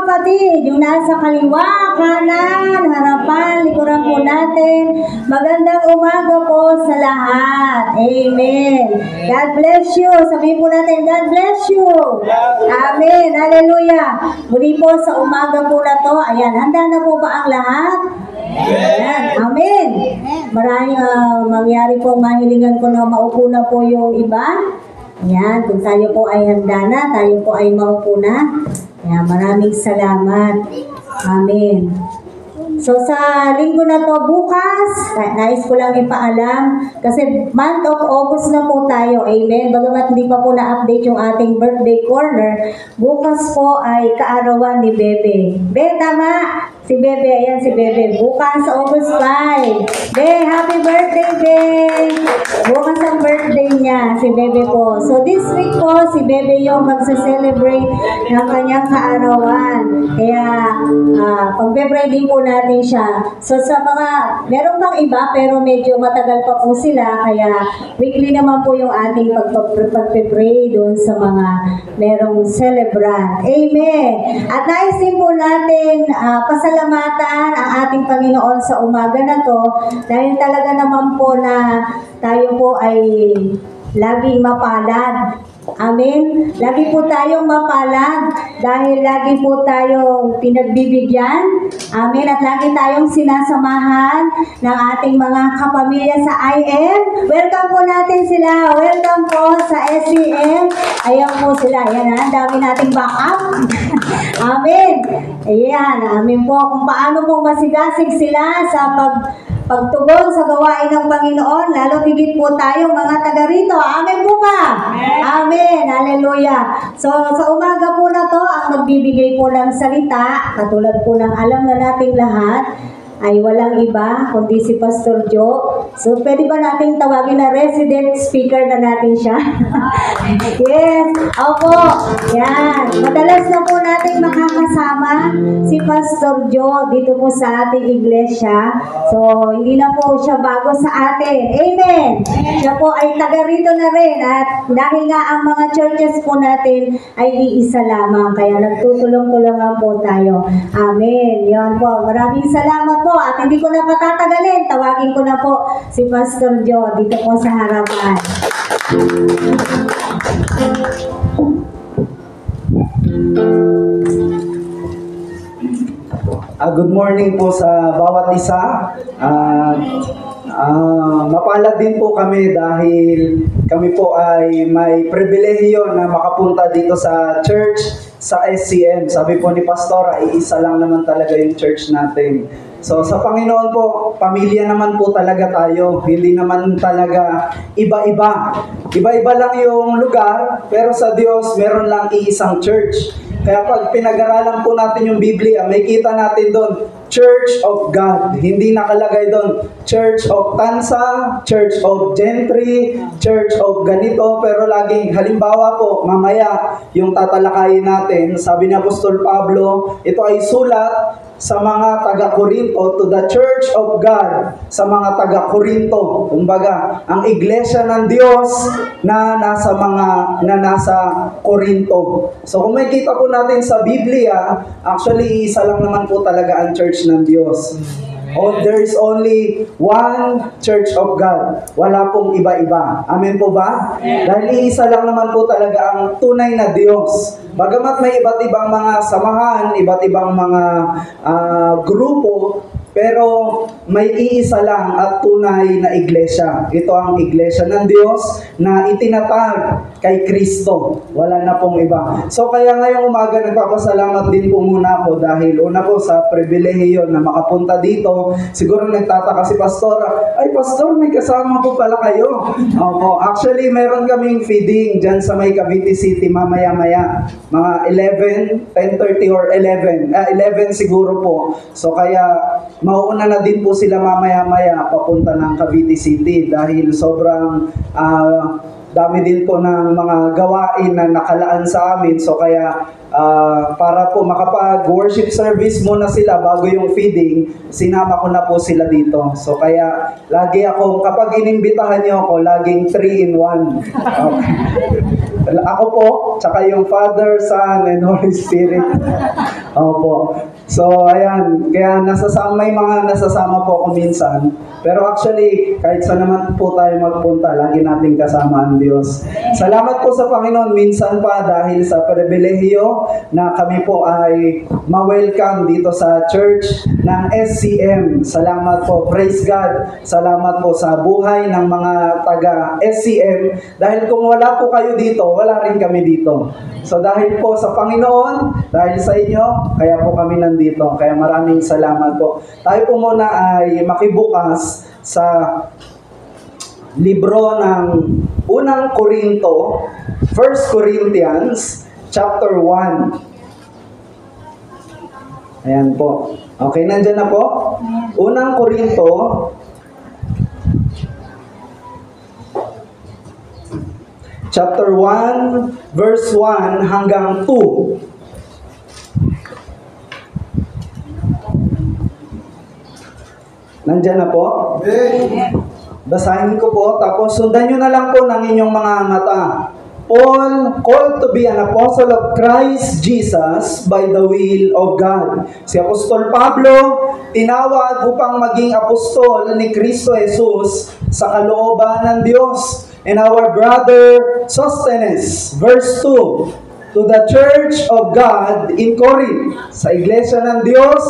kapatid, yung nasa kaliwa, kanan, harapan, likuran po natin. Magandang umaga po sa lahat. Amen. God bless you. Sabihin po natin, God bless you. Amen. Hallelujah. Muli po sa umaga po na to. Ayan, handa na po ba ang lahat? Ayan. Amen. Maraming mangyari po, mahilingan ko na maupo na po yung iba. Ayan, kung tayo po ay handa na, tayo po ay maupo na. Ayan, maraming salamat. Amen. So sa linggo na to bukas, nais ko lang ipaalam, kasi month of August na po tayo, amen. Bagamat hindi pa po na-update yung ating birthday corner, bukas po ay kaarawan ni Bebe. Be, tama? Si Bebe, ayan si Bebe. Bukas August 5. Be, happy birthday, Be! Bukas ang birthday niya, si Bebe po. So this week po, si Bebe yung magsa-celebrate ng kanyang kaarawan. Kaya, pag-birthday din po natin siya. So sa mga, meron pang iba pero medyo matagal pa po sila, kaya weekly naman po yung ating pag-pray doon sa mga merong celebrant. Amen! At nais din po natin pasalamatan ang ating Panginoon sa umaga na to, dahil talaga naman po na tayo po ay laging mapalad. Amen. Lagi po tayong mapalad dahil lagi po tayong pinagbibigyan. Amen. At lagi tayong sinasamahan ng ating mga kapamilya sa IM. Welcome po natin sila. Welcome po sa SCM. Ayan po sila. Ayan, ang dami nating backup. Amen. Ayan. Amen po. Kung paano po masigasig sila sa pagtugon sa gawain ng Panginoon, lalo higit po tayong mga taga rito. Amen po ba? Amen. Hallelujah. So, sa umaga po na to, ang magbibigay po ng salita, katulad po ng alam na nating lahat, ay walang iba, kundi si Pastor Joe. So, pwede ba nating tawagin na resident speaker na natin siya? Yes. Opo. Yan. Madalas na po nating makakasama si Pastor Joe dito po sa ating iglesia. So, hindi na po siya bago sa atin. Amen. Siya po ay taga rito na rin. At dahil nga ang mga churches po natin ay iisa lamang. Kaya nagtutulong-tulungan po tayo. Amen. Yan po. Maraming salamat po. At hindi ko na patatagalin, tawagin ko na po si Pastor Joe dito po sa harapan. Good morning po sa bawat isa. Mapalad din po kami dahil kami po ay may pribilehiyo na makapunta dito sa church, sa SCM. Sabi po ni Pastora, iisa lang naman talaga yung church natin. So sa Panginoon po, pamilya naman po talaga tayo. Hindi naman talaga iba-iba. Iba-iba lang yung lugar, pero sa Diyos meron lang iisang church. Kaya pag pinag-aralan po natin yung Biblia, may kita natin doon, Church of God. Hindi nakalagay doon, Church of Tansa, Church of Gentry, Church of ganito, pero laging, halimbawa po, mamaya, yung tatalakayin natin, sabi ni Apostol Pablo, ito ay sulat sa mga taga-Korinto, to the Church of God, sa mga taga-Korinto. Kumbaga, ang iglesia ng Diyos na nasa Korinto. So kung makikita po natin sa Biblia, actually isa lang naman po talaga ang church ng Diyos. There is only one Church of God. Wala pong iba-iba. Amen po ba? Dahil isa lang naman po talaga ang tunay na Diyos. Bagamat may iba't ibang mga samahan, iba't ibang mga grupo, pero may iisa lang at tunay na iglesia. Ito ang iglesia ng Diyos na itinatag kay Kristo. Wala na pong iba. So kaya ngayong umaga nagpapasalamat din po muna ako dahil una po sa pribilehiyo na makapunta dito. Siguro nagtataka si Pastor, ay Pastor, may kasama po pala kayo. Opo, actually meron kaming feeding dyan sa may Cavite City mamaya-maya. Mga 11, 10:30 or 11 siguro po. So kaya mauuna na din po sila mamaya-maya papunta ng Cavite City dahil sobrang dami din po ng mga gawain na nakalaan sa amin. So kaya para po makapag-worship service muna sila bago yung feeding, sinama ko na po sila dito. So kaya lagi ako, kapag inimbitahan niyo ako, laging 3-in-1. Okay. Ako po, tsaka yung Father, Son, and Holy Spirit. Opo. So, ayan. Kaya may mga nasasama po ako minsan. Pero actually, kahit saan naman po tayo magpunta, lagi nating kasama ang Diyos. Salamat po sa Panginoon minsan pa dahil sa pribilehiyo na kami po ay ma-welcome dito sa church ng SCM. Salamat po. Praise God. Salamat po sa buhay ng mga taga SCM. Dahil kung wala po kayo dito, wala rin kami dito. So dahil po sa Panginoon, dahil sa inyo, kaya po kami nandito. Kaya maraming salamat po. Tayo po muna ay makibukas sa libro ng unang Korinto, 1 Corinthians, chapter 1. Ayan po. Okay, nandyan na po. Unang Korinto, chapter 1, verse 1 hanggang 2. Nandyan na po? Basahin ko po, tapos sundan nyo na lang po ng inyong mga mata. Paul, called to be an apostle of Christ Jesus by the will of God. Si Apostol Pablo, tinawag upang maging apostol ni Kristo Jesus sa kalooban ng Diyos. And our brother Sosthenes, verse 2, to the church of God in Corinth, sa iglesia ng Diyos,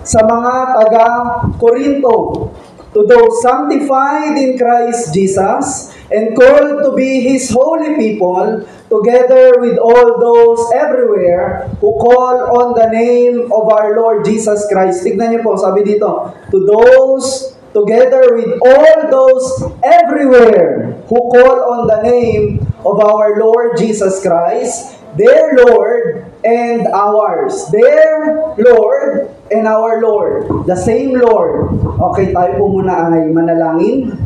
sa mga taga-Korinto, to those sanctified in Christ Jesus, and called to be His holy people, together with all those everywhere who call on the name of our Lord Jesus Christ. Tignan niyo po, sabi dito, to those, together with all those everywhere who call on the name of our Lord Jesus Christ, their Lord and ours. Their Lord and our Lord. The same Lord. Okay, tayo po muna ay manalangin.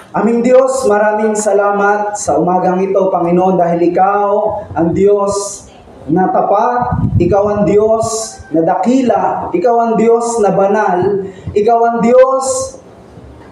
Aming Diyos, maraming salamat sa umagang ito, Panginoon, dahil Ikaw ang Diyos na tapat, Ikaw ang Diyos na dakila, Ikaw ang Diyos na banal, Ikaw ang Diyos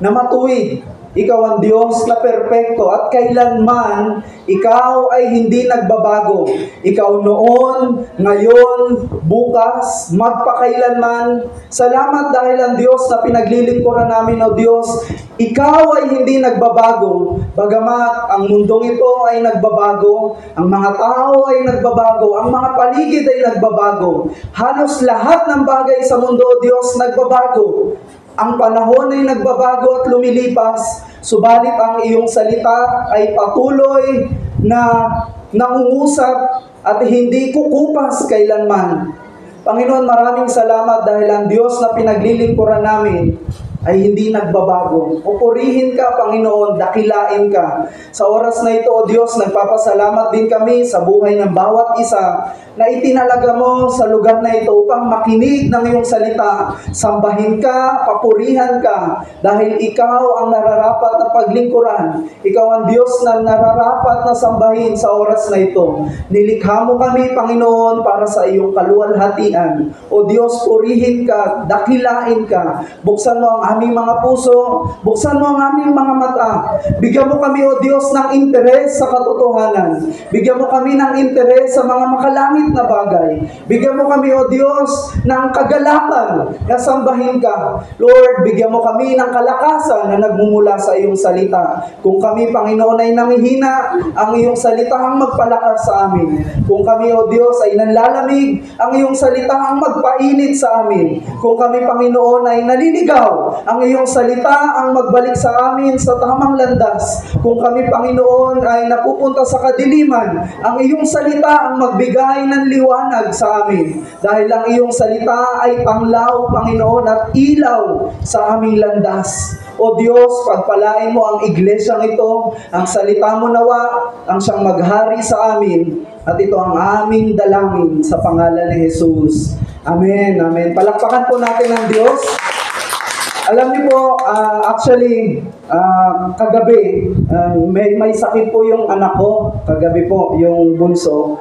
na matuwid, Ikaw ang Diyos na perpekto, at kailanman Ikaw ay hindi nagbabago. Ikaw noon, ngayon, bukas, magpakailanman. Salamat dahil ang Diyos na pinaglilingkuran namin, O Diyos, Ikaw ay hindi nagbabago. Bagamat ang mundong ito ay nagbabago, ang mga tao ay nagbabago, ang mga paligid ay nagbabago. Halos lahat ng bagay sa mundo, O Diyos, nagbabago. Ang panahon ay nagbabago at lumilipas, subalit ang iyong salita ay patuloy na nangungusap at hindi kukupas kailanman. Panginoon, maraming salamat dahil ang Diyos na pinaglilingkuran namin ay hindi nagbabago. Pupurihin ka, Panginoon, dakilain ka. Sa oras na ito, O Diyos, nagpapasalamat din kami sa buhay ng bawat isa na itinalaga mo sa lugar na ito upang makinig ng iyong salita. Sambahin ka, papurihan ka, dahil ikaw ang nararapat na paglingkuran. Ikaw ang Diyos na nararapat na sambahin sa oras na ito. Nilikha mo kami, Panginoon, para sa iyong kaluwalhatian. O Diyos, purihin ka, dakilain ka. Buksan mo ang aming mga puso, buksan mo ang aming mga mata. Bigyan mo kami, O Diyos, ng interes sa katotohanan. Bigyan mo kami ng interes sa mga makalangit na bagay. Bigyan mo kami, O Diyos, ng kagalakan na sambahin ka. Lord, bigyan mo kami ng kalakasan na nagmumula sa iyong salita. Kung kami, Panginoon, ay nanghihina, ang iyong salita ang magpalakas sa amin. Kung kami, O Diyos, ay nanlalamig, ang iyong salita ang magpainit sa amin. Kung kami, Panginoon, ay naliligaw, ang iyong salita ang magbalik sa amin sa tamang landas. Kung kami, Panginoon, ay napupunta sa kadiliman, ang iyong salita ang magbigay ng liwanag sa amin. Dahil ang iyong salita ay panglaw, Panginoon, at ilaw sa aming landas. O Diyos, pagpalain mo ang iglesyang ito, ang salita mo nawa, ang siyang maghari sa amin. At ito ang aming dalangin sa pangalan ni Jesus. Amen. Amen. Palakpakan po natin ang Diyos. Alam niyo po, actually, kagabi, may sakit po yung anak ko. Kagabi po, yung bunso.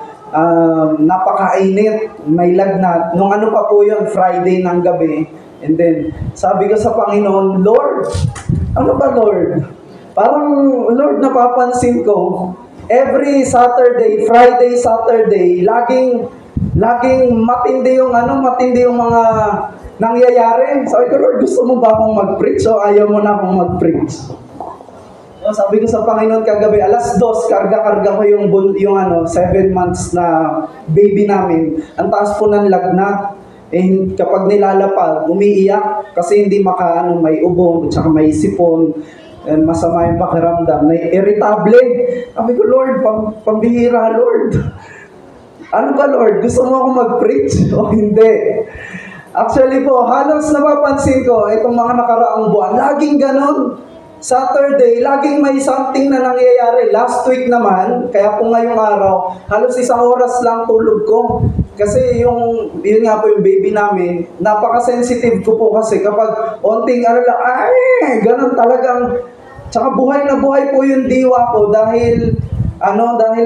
Napakainit, may lagnat. Nung ano pa po yun, Friday ng gabi. And then, sabi ko sa Panginoon, Lord, ano ba Lord? Parang, Lord, napapansin ko, every Saturday, Friday, Saturday, laging matindi yung mga nangyayari. Sabi ko, Lord, gusto mo ba akong mag-preach o ayaw mo na akong mag-preach? So, sabi ko sa Panginoon kagabi, 2:00, karga-karga ko yung 7 months na baby namin. Ang taas po ng lagnat. Kapag nilalapag, umiiyak kasi hindi may ubo, at saka may sipon. Masama yung pakiramdam, irritable. Sabi ko, Lord, pambihira, Lord. Ano ba, Lord? Gusto mo ako mag-preach o hindi? Actually po, halos napapansin ko, itong mga nakaraang buwan, laging ganon. Saturday, laging may something na nangyayari. Last week naman, kaya po ngayong araw, halos 1 oras lang tulog ko. Kasi yun nga po yung baby namin, napaka-sensitive ko po kasi kapag onting ganon talagang. Tsaka buhay na buhay po yung diwa ko dahil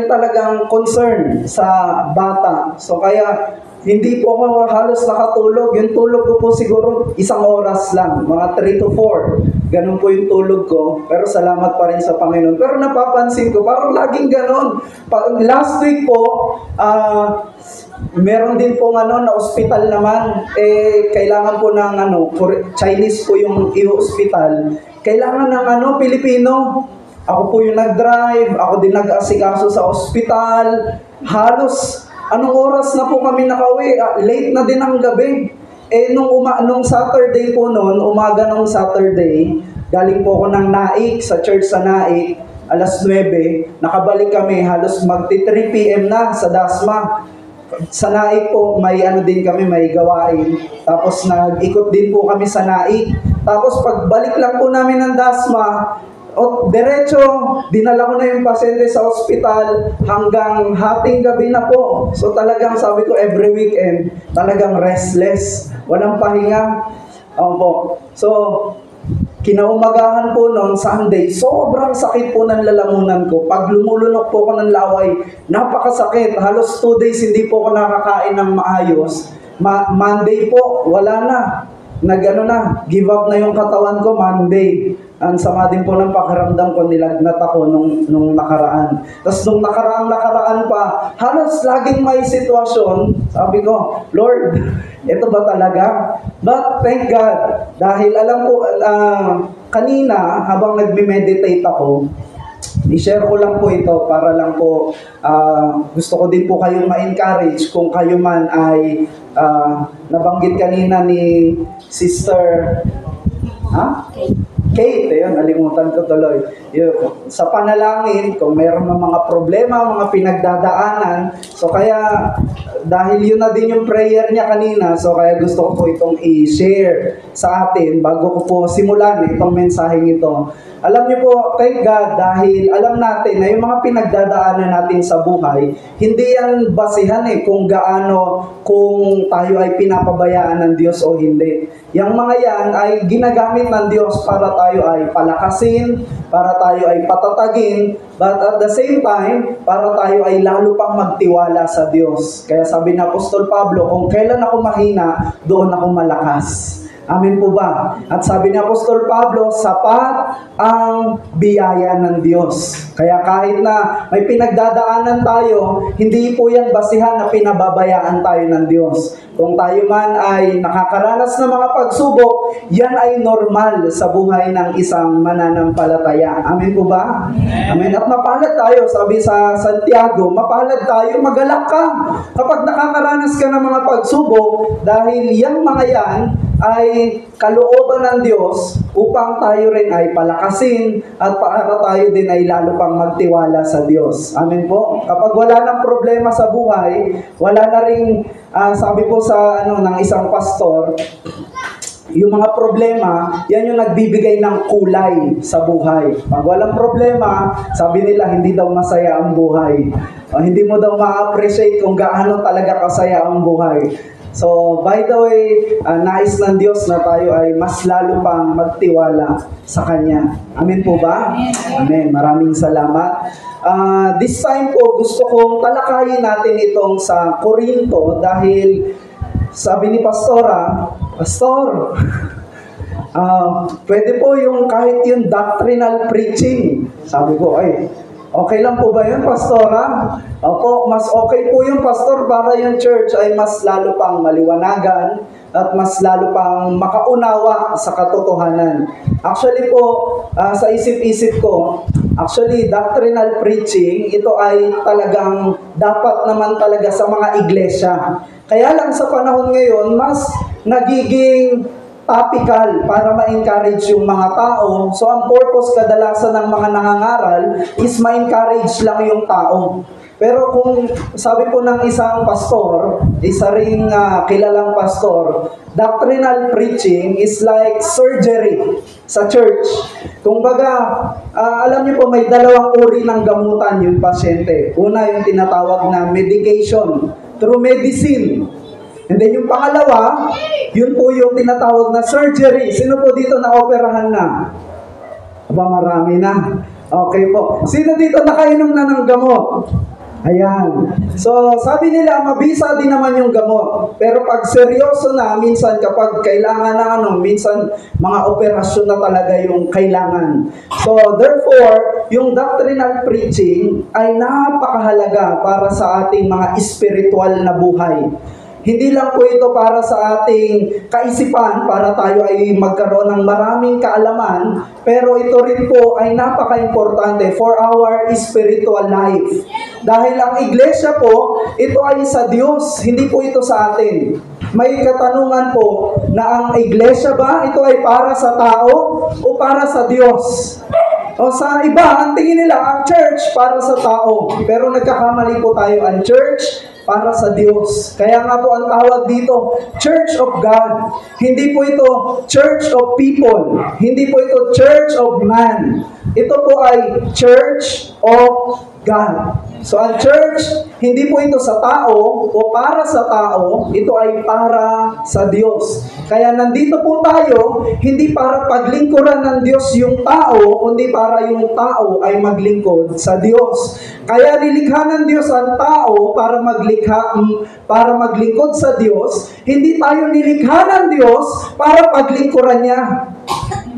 talagang concern sa bata. So kaya hindi po ako halos nakatulog. Yung tulog ko po siguro 1 oras lang, mga 3 to 4. Ganun po yung tulog ko. Pero salamat pa rin sa Panginoon. Pero napapansin ko, parang laging ganun. Last week po, meron din po na ospital naman. Kailangan po ng Chinese po yung i-hospital. Kailangan ng Pilipino. Ako po yung nag-drive, ako din nag-asikaso sa ospital. Halos, anong oras na po kami nakauwi? Late na din ang gabi. Nung Saturday po noon, umaga nung Saturday, galing po ako ng Naik, sa church sa Naik, 9:00. Nakabalik kami, halos magti 3 p.m. na sa Dasma. Sa Naik po, may din kami, may gawain. Tapos nag-ikot din po kami sa Naik. Tapos pagbalik lang po namin ng Dasma, diretso, dinala ko na yung pasyente sa ospital hanggang hating gabi na po. So talagang sabi ko every weekend, talagang restless, walang pahinga. Opo. So, kinaumagahan po noon, Sunday, sobrang sakit po ng lalamunan ko. Pag lumulunok po ako ng laway, napakasakit. Halos 2 days hindi po ako nakakain ng maayos. Monday po, wala na. Give up na yung katawan ko Monday. Ang sama din po ng pakiramdam ko, nilagnat ako nung nakaraan. Tapos nung nakaraan pa, halos laging may sitwasyon. Sabi ko, Lord, ito ba talaga? But thank God, dahil alam ko, kanina habang nagme-meditate ako, i-share ko lang po ito para lang po, gusto ko din po kayong ma-encourage kung kayo man ay nabanggit kanina ni Sister Kate, ayun, nalimutan ko tuloy. Sa panalangin, kung mayroon mga problema, mga pinagdadaanan, so kaya, dahil yun na din yung prayer niya kanina, so kaya gusto ko po itong i-share sa atin bago ko po simulan itong mensaheng ito. Alam niyo po, thank God, dahil alam natin na yung mga pinagdadaanan natin sa buhay, hindi yan basihan kung kung tayo ay pinapabayaan ng Diyos o hindi. Yung mga yan ay ginagamit ng Diyos para tayo ay palakasin, para tayo ay patatagin, but at the same time, para tayo ay lalo pang magtiwala sa Diyos. Kaya sabi ni Apostol Pablo, kung kailan ako mahina, doon ako malakas. Amen po ba? At sabi ni Apostol Pablo, sapat ang biyaya ng Diyos. Kaya kahit na may pinagdadaanan tayo, hindi po yan basihan na pinababayaan tayo ng Diyos. Kung tayo man ay nakakaranas ng mga pagsubok, yan ay normal sa buhay ng isang mananampalataya. Amen po ba? Amen. At mapalad tayo, sabi sa Santiago, mapalad tayo, magalak ka kapag nakakaranas ka ng mga pagsubok, dahil yung mga yan ay kalooban ng Diyos upang tayo rin ay palakasin at para tayo din ay lalo pang magtiwala sa Diyos. Amen po. Kapag wala ng problema sa buhay, wala na rin, sabi po sa ng isang pastor, yung mga problema, yan yung nagbibigay ng kulay sa buhay. Pag walang problema, sabi nila, hindi daw masaya ang buhay. Hindi mo daw ma-appreciate kung gaano talaga kasaya ang buhay. So, by the way, nais ng Diyos na tayo ay mas lalo pang magtiwala sa Kanya. Amen po ba? Amen. Maraming salamat. This time po, gusto kong talakayin natin itong sa Korinto dahil sabi ni Pastora, Pastor, pwede po yung kahit yung doctrinal preaching. Sabi ko, ay, okay lang po ba yun, Pastora? Opo, mas okay po yung Pastor para yung church ay mas lalo pang maliwanagan at mas lalo pang makaunawa sa katotohanan. Actually po, sa isip-isip ko, actually, doctrinal preaching, ito ay talagang dapat naman talaga sa mga iglesia. Kaya lang sa panahon ngayon, mas nagiging topical para ma-encourage yung mga tao. So, ang purpose kadalasan ng mga nangangaral is ma-encourage lang yung tao. Pero kung sabi po ng isang pastor, isa ring kilalang pastor, doctrinal preaching is like surgery sa church. Kumbaga, alam niyo po may dalawang uri ng gamutan yung pasyente. Una yung tinatawag na medication through medicine. And then yung pangalawa, yun po yung tinatawag na surgery. Sino po dito na operahan na? Aba, marami na. Okay po. Sino dito nakainom na ng gamot? Ayan. So, sabi nila, mabisa din naman yung gamot. Pero pag seryoso na, minsan kapag kailangan na minsan mga operasyon na talaga yung kailangan. So, therefore, yung doctrinal preaching ay napakahalaga para sa ating mga spiritual na buhay. Hindi lang po ito para sa ating kaisipan, para tayo ay magkaroon ng maraming kaalaman, pero ito rin po ay napaka-importante for our spiritual life. Dahil ang iglesia po, ito ay sa Diyos, hindi po ito sa atin. May katanungan po na ang iglesia ba, ito ay para sa tao o para sa Diyos? O sa iba, ang tingin nila, ang church para sa tao. Pero nagkakamali po tayo, ang church para sa Diyos. Kaya nga po ang tawag dito, Church of God. Hindi po ito Church of People. Hindi po ito Church of Man. Ito po ay Church of God. So ang church, hindi po ito sa tao o para sa tao, ito ay para sa Diyos. Kaya nandito po tayo, hindi para paglingkuran ng Diyos yung tao, kundi para yung tao ay maglingkod sa Diyos. Kaya nilikha ng Diyos ang tao para maglingkod sa Diyos, hindi tayo nilikha ng Diyos para paglingkuran niya.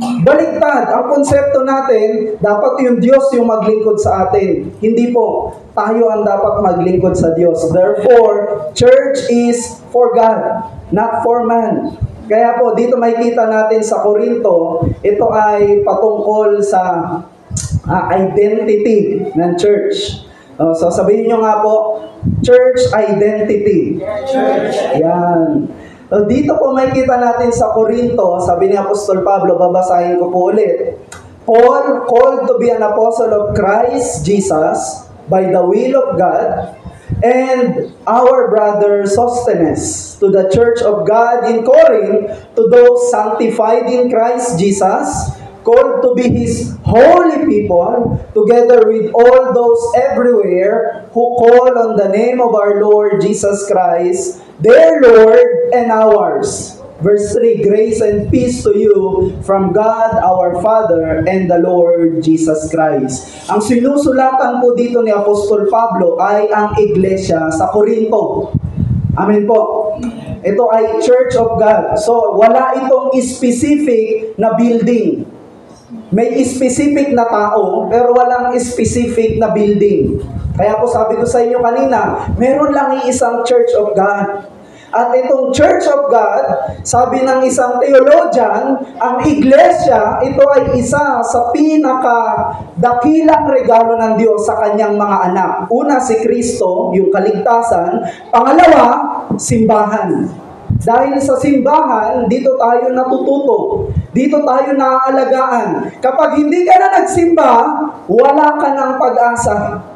Baliktad, ang konsepto natin, dapat yung Diyos yung maglingkod sa atin. Hindi po, tayo ang dapat maglingkod sa Diyos. Therefore, church is for God, not for man. Kaya po, dito makikita natin sa Korinto, ito ay patungkol sa identity ng church. So sabihin nyo nga po, church identity. Church. Yan. So, dito po makikita natin sa Korinto, sabi ni Apostol Pablo, babasahin ko po ulit. Paul, called to be an apostle of Christ Jesus by the will of God, and our brother Sosthenes, to the church of God in Corinth, to those sanctified in Christ Jesus, called to be His holy people, together with all those everywhere who call on the name of our Lord Jesus Christ, their Lord and ours. Verse 3, grace and peace to you from God our Father and the Lord Jesus Christ. Ang sinusulatan po dito ni Apostol Pablo ay ang iglesia sa Korinto. Amen po. Ito ay Church of God. So, wala itong specific na building. May specific na tao, pero walang specific na building. Kaya po sabi ko sa inyo kanina, meron lang isang Church of God. At itong Church of God, sabi ng isang theologian, ang iglesia, ito ay isa sa pinakadakilang regalo ng Diyos sa kanyang mga anak. Una, si Kristo, yung kaligtasan. Pangalawa, simbahan. Dahil sa simbahan, dito tayo natututo. Dito tayo naaalagaan. Kapag hindi ka na nagsimba, wala ka ng pag-asa.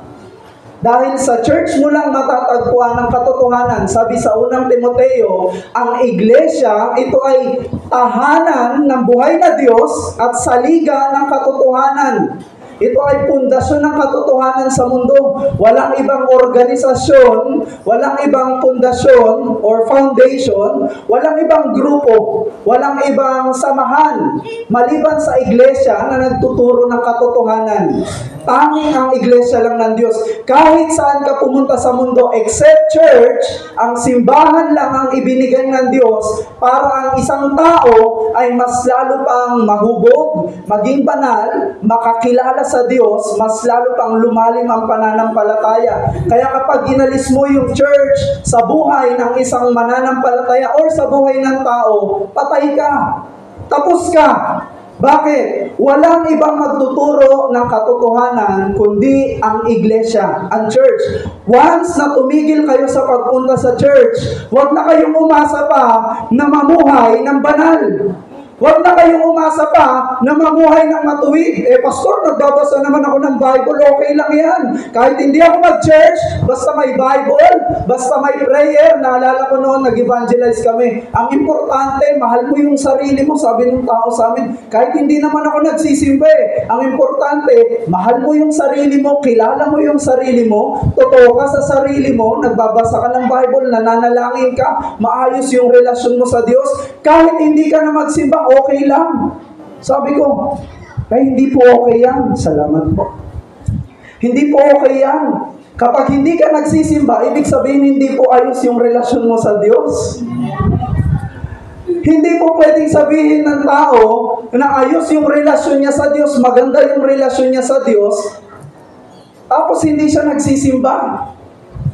Dahil sa church mo lang matatagpuan ng katotohanan. Sabi sa unang Timoteo, ang iglesia, ito ay tahanan ng buhay na Diyos at saliga ng katotohanan. Ito ay pundasyon ng katotohanan sa mundo. Walang ibang organisasyon, walang ibang pundasyon or foundation, walang ibang grupo, walang ibang samahan maliban sa iglesia na nagtuturo ng katotohanan. Tanging ang iglesia lang ng Diyos. Kahit saan ka pumunta sa mundo, except church, ang simbahan lang ang ibinigay ng Diyos para ang isang tao ay mas lalo pang mahubog, maging banal, makakilala sa Diyos, mas lalo pang lumalim ang pananampalataya. Kaya kapag inalis mo yung church sa buhay ng isang mananampalataya or sa buhay ng tao, patay ka. Tapos ka. Bakit? Walang ibang magtuturo ng katotohanan kundi ang iglesia, ang church. Once na tumigil kayo sa pagpunta sa church, huwag na kayong umasa pa na mamuhay ng banal. Huwag na kayong umasa pa na mamuhay ng matuwid. Pastor, nagbabasa naman ako ng Bible, okay lang yan. Kahit hindi ako mag-church, basta may Bible, basta may prayer. Naalala ko noon, nag-evangelize kami. Ang importante, mahal mo yung sarili mo, sabi ng tao sa amin. Kahit hindi naman ako nagsisimba. Ang importante, mahal mo yung sarili mo, kilala mo yung sarili mo, totoo ka sa sarili mo, nagbabasa ka ng Bible, nananalangin ka, maayos yung relasyon mo sa Diyos. Kahit hindi ka na magsimba, okay lang. Sabi ko, hindi po okay yan. Salamat po. Hindi po okay yan. Kapag hindi ka nagsisimba, ibig sabihin hindi po ayos yung relasyon mo sa Diyos. Hindi po pwedeng sabihin ng tao na ayos yung relasyon niya sa Diyos, maganda yung relasyon niya sa Diyos, tapos hindi siya nagsisimba.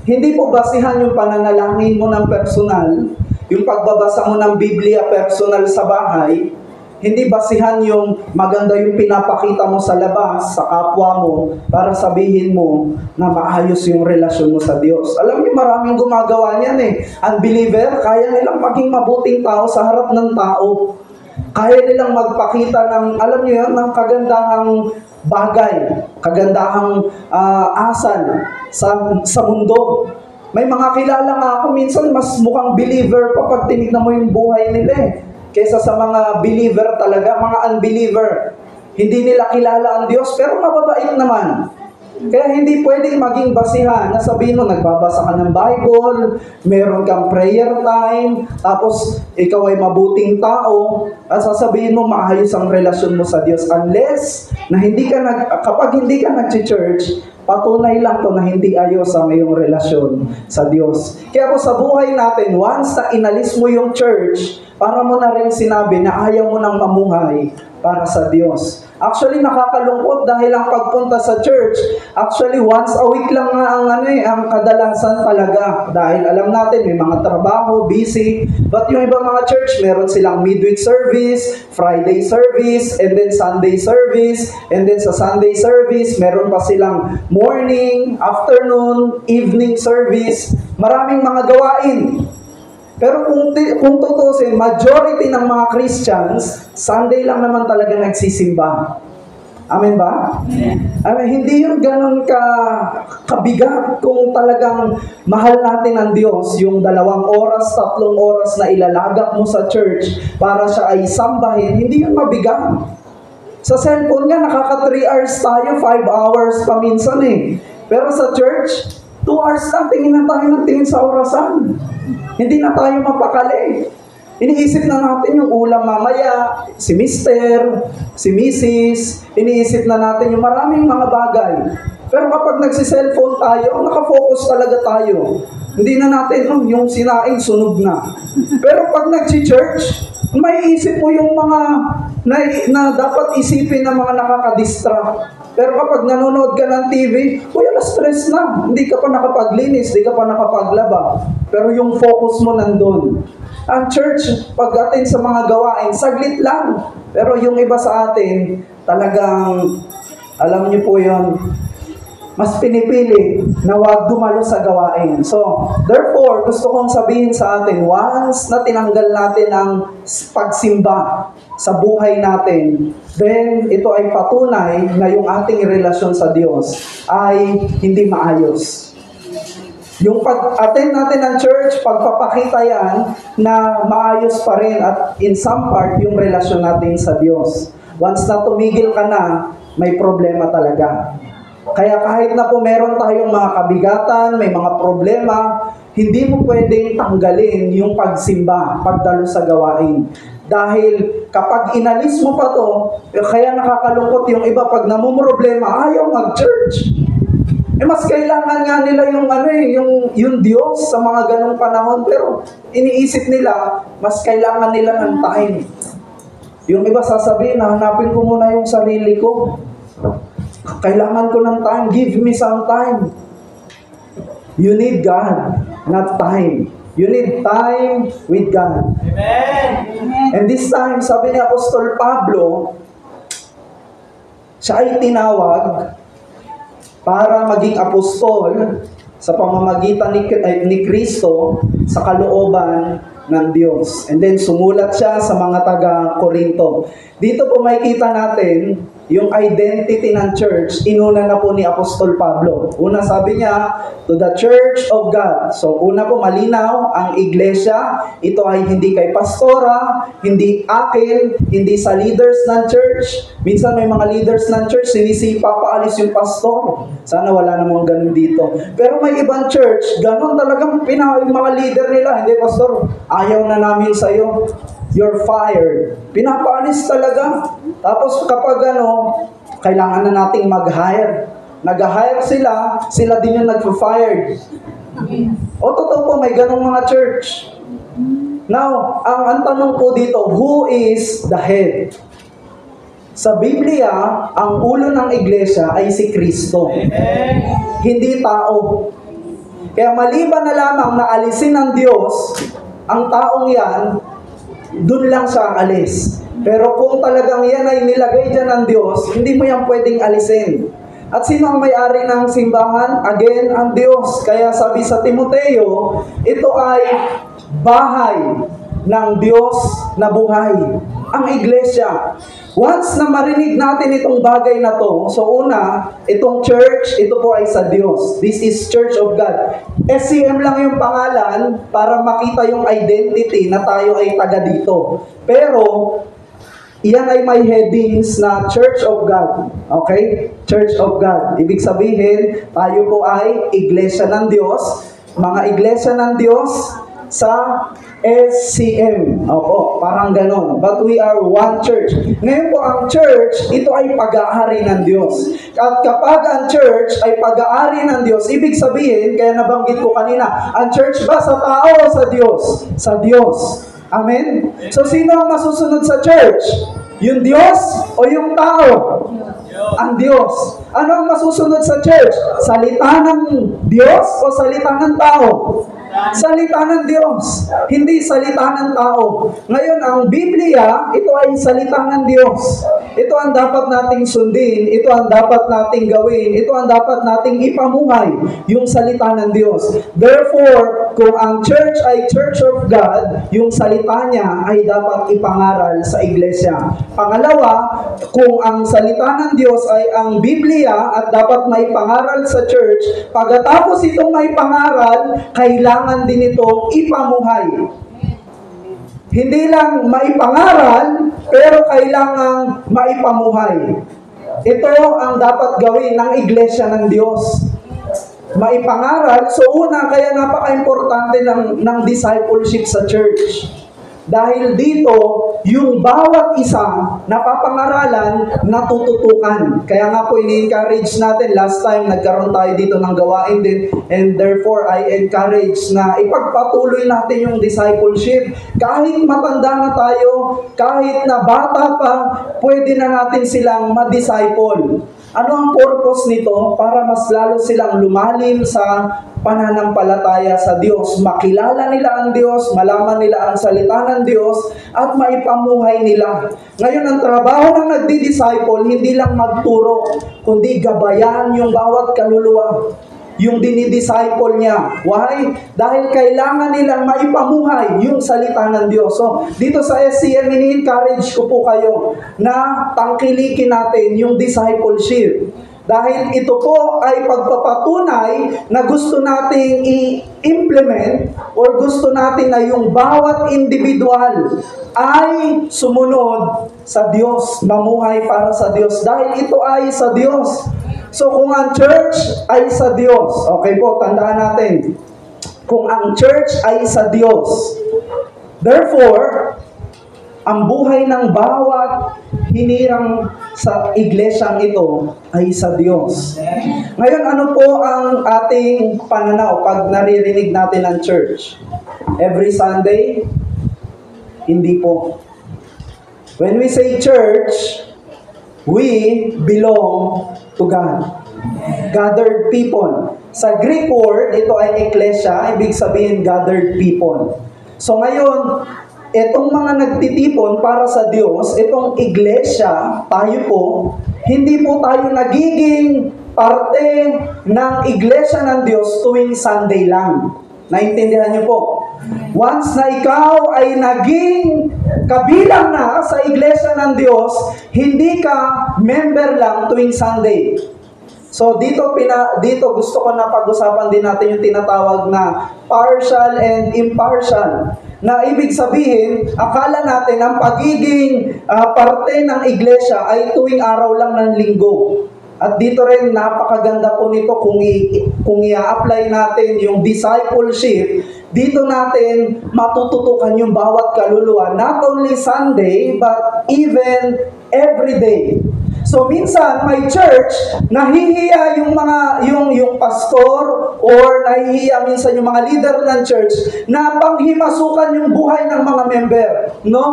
Hindi po basihan yung pananalangin mo ng personal, yung pagbabasa mo ng Biblia personal sa bahay, hindi basihan yung maganda yung pinapakita mo sa labas, sa kapwa mo, para sabihin mo na maayos yung relasyon mo sa Diyos. Alam niyo, maraming gumagawa niyan eh. Unbeliever, kaya nilang maging mabuting tao sa harap ng tao. Kaya nilang magpakita ng, alam niyo yan, ng kagandahang bagay, kagandahang asal sa mundo. May mga kilala nga ako, minsan mas mukhang believer pa pag tinignan mo yung buhay nila eh. Kesa sa mga believer talaga, mga unbeliever. Hindi nila kilala ang Diyos, pero mababait naman. Kaya hindi pwedeng maging basihan na sabihin mo, nagbabasa ka ng Bible, meron kang prayer time, tapos ikaw ay mabuting tao, at sasabihin mo, maayos ang relasyon mo sa Diyos. Unless, na kapag hindi ka nag-church, patunay lang to na hindi ayos ang iyong relasyon sa Diyos. Kaya po sa buhay natin, once na inalis mo yung church, para mo na rin sinabi na ayaw mo nang mamuhay para sa Diyos. Actually, nakakalungkot dahil ang pagpunta sa church, actually once a week lang nga ang kadalasan talaga. Dahil alam natin, may mga trabaho, busy. But yung ibang mga church, meron silang midweek service, Friday service, and then Sunday service. And then sa Sunday service, meron pa silang morning, afternoon, evening service. Maraming mga gawain. Pero kung tutusin, majority ng mga Christians, Sunday lang naman talaga nagsisimba. Amen ba? Hindi yun ganun kabigat kung talagang mahal natin ang Diyos, yung 2 oras, 3 oras na ilalagak mo sa church para siya ay sambahin, hindi yun mabigat. Sa cellphone nga, nakaka 3 hours tayo, 5 hours pa minsan eh. Pero sa church, 2 hours lang, tingin na tayo ng tingin sa orasan. Hindi na tayo mapakali. Iniisip na natin yung ulam mamaya, si Mister, si Mrs., iniisip na natin yung maraming mga bagay. Pero kapag nagsi-cellphone tayo, nakafocus talaga tayo. Hindi na natin, yung sinaing sunog na. Pero pag nagsi-church, may isip mo yung mga na dapat isipin ng mga nakakadistract. Pero kapag nanonood ka ng TV, stress na. Hindi ka pa nakapaglinis, hindi ka pa nakapaglaba. Pero yung focus mo nandun. Ang church, pag-attend sa mga gawain, saglit lang. Pero yung iba sa atin, talagang, alam niyo po yun, mas pinipili na huwag dumalo sa gawain. So, therefore, gusto kong sabihin sa atin, once na tinanggal natin ang pagsimba sa buhay natin, then ito ay patunay na yung ating relasyon sa Diyos ay hindi maayos. Yung pag-attend natin ng church, pagpapakita yan na maayos pa rin at in some part yung relasyon natin sa Diyos. Once na tumigil ka na, may problema talaga. Kaya kahit na po meron tayong mga kabigatan, may mga problema, hindi mo pwedeng tanggalin yung pagsimba, pagdalo sa gawain. Dahil kapag inalis mo pa to, kaya nakakalungkot yung iba pag namumroblema, ayaw mag-church. Mas kailangan nga nila yung Diyos sa mga ganong panahon, pero iniisip nila, mas kailangan nila ng time. Yung iba sasabihin, hanapin ko muna yung sarili ko. Kailangan ko ng time. Give me some time. You need God, not time. You need time with God. Amen. And this time, sabi ni Apostol Pablo, siya ay tinawag para maging apostol sa pamamagitan ni Kristo sa kalooban ng Diyos. And then sumulat siya sa mga taga-Korinto. Dito po makikita natin yung identity ng church, inuna na po ni Apostol Pablo. Una sabi niya, to the church of God. So una po malinaw, ang iglesia, ito ay hindi kay pastora, hindi akin, hindi sa leaders ng church. Minsan may mga leaders ng church, sinisipa paalis yung pastor. Sana wala namang ganun dito. Pero may ibang church, ganun talagang yung mga leader nila, hindi pastor, ayaw na namin sa'yo. You're fired. Pinapaalis talaga. Tapos kapag kailangan na nating mag-hire. Nag-hire sila din yung nag-fired. O totoo po, may ganong mga church. Now, ang tanong po dito, who is the head? Sa Biblia, ang ulo ng iglesia ay si Kristo. Hindi tao. Kaya maliban na lamang na alisin ng Diyos, ang taong yan, dun lang siya alis. Pero kung talagang yan ay nilagay dyan ng Diyos, hindi mo yan pwedeng alisin. At sino ang may-ari ng simbahan? Again, ang Diyos. Kaya sabi sa Timoteo, ito ay bahay ng Diyos na buhay. Ang iglesia. Once na marinig natin itong bagay na to, so una, itong church, ito po ay sa Diyos. This is Church of God. SCM lang yung pangalan para makita yung identity na tayo ay taga dito. Pero, iyan ay may headings na Church of God. Okay? Church of God. Ibig sabihin, tayo po ay iglesia ng Diyos. Mga iglesia ng Diyos sa SCM. Opo, parang ganon. But we are one church. Ngayon po, ang church, ito ay pag-aari ng Diyos. At kapag ang church ay pag-aari ng Diyos, ibig sabihin, kaya nabanggit ko kanina, ang church ba sa tao o sa Diyos? Sa Diyos. Amen? So, sino ang masusunod sa church? Yung Diyos o yung tao? Ang Diyos. Ano ang masusunod sa church? Salita ng Diyos o salita ng tao? Salita ng Diyos, hindi salita ng tao. Ngayon, ang Biblia, ito ay salita ng Diyos. Ito ang dapat nating sundin, ito ang dapat nating gawin, ito ang dapat nating ipamuhay, yung salita ng Diyos. Therefore, kung ang church ay Church of God, yung salita niya ay dapat ipangaral sa iglesia. Pangalawa, kung ang salita ng Diyos ay ang Biblia at dapat may pangaral sa church, pagkatapos itong may pangaral, kailangan din itong ipamuhay. Hindi lang maipangaral, pero kailangan maipamuhay. Ito ang dapat gawin ng iglesia ng Diyos. Maipangaral, so una, kaya napaka-importante ng discipleship sa church. Dahil dito, yung bawat isa napapangaralan, natututukan. Kaya nga po, ini-encourage natin, last time, nagkaroon tayo dito ng gawain din, and therefore, I encourage na ipagpatuloy natin yung discipleship. Kahit matanda na tayo, kahit na bata pa, pwede na natin silang ma-disciple. Ano ang purpose nito? Para mas lalo silang lumalim sa pananampalataya sa Diyos. Makilala nila ang Diyos, malaman nila ang salita ng Diyos, at maipamuhay nila. Ngayon, ang trabaho ng nagdi-disciple, hindi lang magturo, kundi gabayan yung bawat kaluluwa. Yung dinidisciple niya. Why? Dahil kailangan nilang maipamuhay yung salita ng Diyos. So, dito sa SCM, ini-encourage ko po kayo na tangkilikin natin yung discipleship. Dahil ito po ay pagpapatunay na gusto nating i-implement or gusto natin na yung bawat individual ay sumunod sa Diyos, mamuhay para sa Diyos, dahil ito ay sa Diyos. So kung ang church ay sa Diyos, okay po, tandaan natin, kung ang church ay sa Diyos, therefore, ang buhay ng bawat hinirang sa iglesyang ito ay sa Diyos. Ngayon, ano po ang ating pananaw pag naririnig natin ang church? Every Sunday? Hindi po. When we say church, we belong to God. Gathered people. Sa Greek word, ito ay ecclesia, ibig sabihin gathered people. So ngayon, itong mga nagtitipon para sa Diyos, itong iglesia, tayo po, hindi po tayo nagiging parte ng iglesia ng Diyos tuwing Sunday lang. Naintindihan niyo po? Once na ikaw ay naging kabilang na sa iglesia ng Diyos, hindi ka member lang tuwing Sunday. So dito gusto ko na pag-usapan din natin yung tinatawag na partial and impartial. Na ibig sabihin, akala natin ang pagiging parte ng iglesia ay tuwing araw lang ng linggo. At dito rin, napakaganda po nito kung i-apply natin yung discipleship, dito natin matututukan yung bawat kaluluwa, not only Sunday, but even every day. So minsan may church, nahihiya yung pastor or nahihiya minsan yung mga leader ng church na panghimasukan yung buhay ng mga member. No.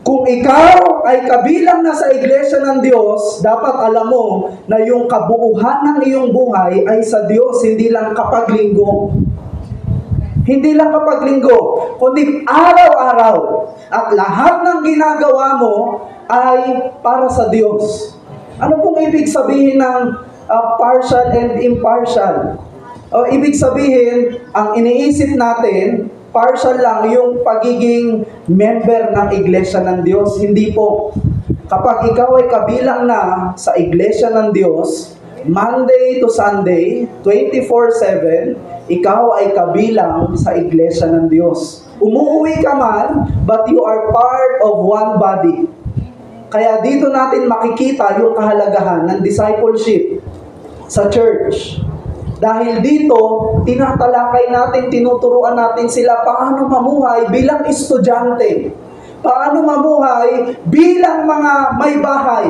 Kung ikaw ay kabilang na sa iglesia ng Diyos, dapat alam mo na yung kabuuhan ng iyong buhay ay sa Diyos, hindi lang kapag linggo. Hindi lang kapag linggo, kundi araw-araw. At lahat ng ginagawa mo ay para sa Diyos. Ano pong ibig sabihin ng partial and impartial? Ibig sabihin, ang iniisip natin, partial lang yung pagiging member ng iglesia ng Diyos. Hindi po. Kapag ikaw ay kabilang na sa iglesia ng Diyos, Monday to Sunday, 24/7, ikaw ay kabilang sa iglesia ng Diyos. Umuwi ka man, but you are part of one body. Kaya dito natin makikita yung kahalagahan ng discipleship sa church. Dahil dito, tinatalakay natin, tinuturuan natin sila paano mamuhay bilang estudyante. Paano mamuhay bilang mga may bahay.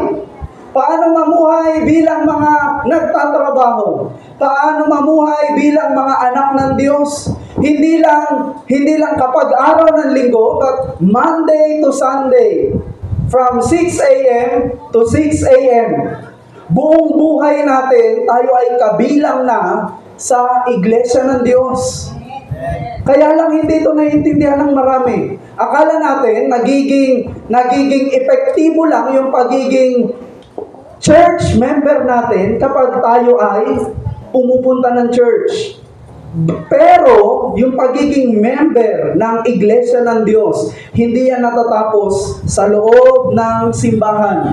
Paano mamuhay bilang mga nagtatrabaho. Paano mamuhay bilang mga anak ng Diyos. Hindi lang kapag araw ng linggo, but Monday to Sunday. From 6 a.m. to 6 a.m. Buong buhay natin, tayo ay kabilang na sa iglesia ng Diyos. Kaya lang hindi ito naiintindihan ng marami. Akala natin, nagiging epektibo lang yung pagiging church member natin kapag tayo ay pumupunta ng church. Pero, yung pagiging member ng iglesia ng Diyos, hindi yan natatapos sa loob ng simbahan.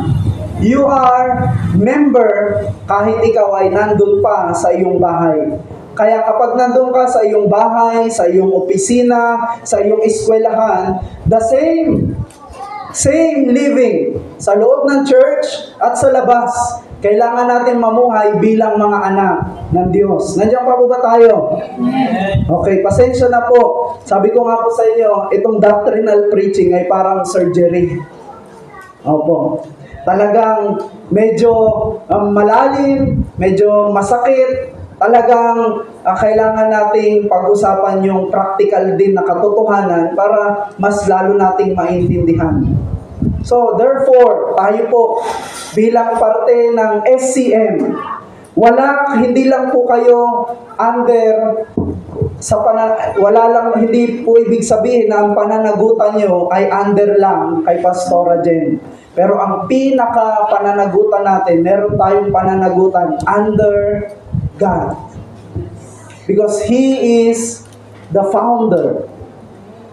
You are member kahit ikaw ay nandun pa sa iyong bahay. Kaya kapag nandun ka sa iyong bahay, sa iyong opisina, sa iyong eskwelahan, the same living sa loob ng church at sa labas. Kailangan natin mamuhay bilang mga anak ng Diyos. Nandiyan pa po ba tayo? Okay, pasensya na po. Sabi ko nga po sa inyo, itong doctrinal preaching ay parang surgery. Opo. Talagang medyo malalim, medyo masakit. Talagang kailangan nating pag-usapan yung practical din na katotohanan para mas lalo nating maintindihan. So, therefore, tayo po bilang parte ng SCM, hindi lang po kayo under hindi po ibig sabihin na ang pananagutan nyo ay under lang kay Pastora Jen. Pero ang pinaka pananagutan natin, meron tayong pananagutan under God. Because He is the founder.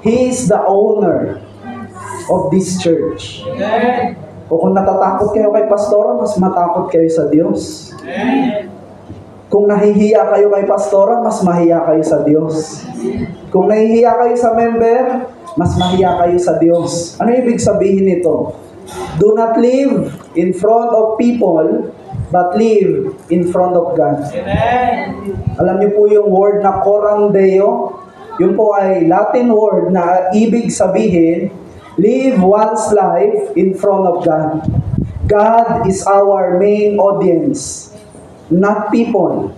He is the owner of this church. Amen. O kung natatakot kayo kay Pastora, mas matakot kayo sa Diyos. Amen. Kung nahihiya kayo kay Pastora, mas mahiya kayo sa Diyos. Kung nahihiya kayo sa member, mas mahiya kayo sa Diyos. Ano ibig sabihin nito? Do not live in front of people, but live in front of God. Amen. Alam niyo po yung word na coram Deo? Yun po ay Latin word na ibig sabihin, live one's life in front of God. God is our main audience, not people.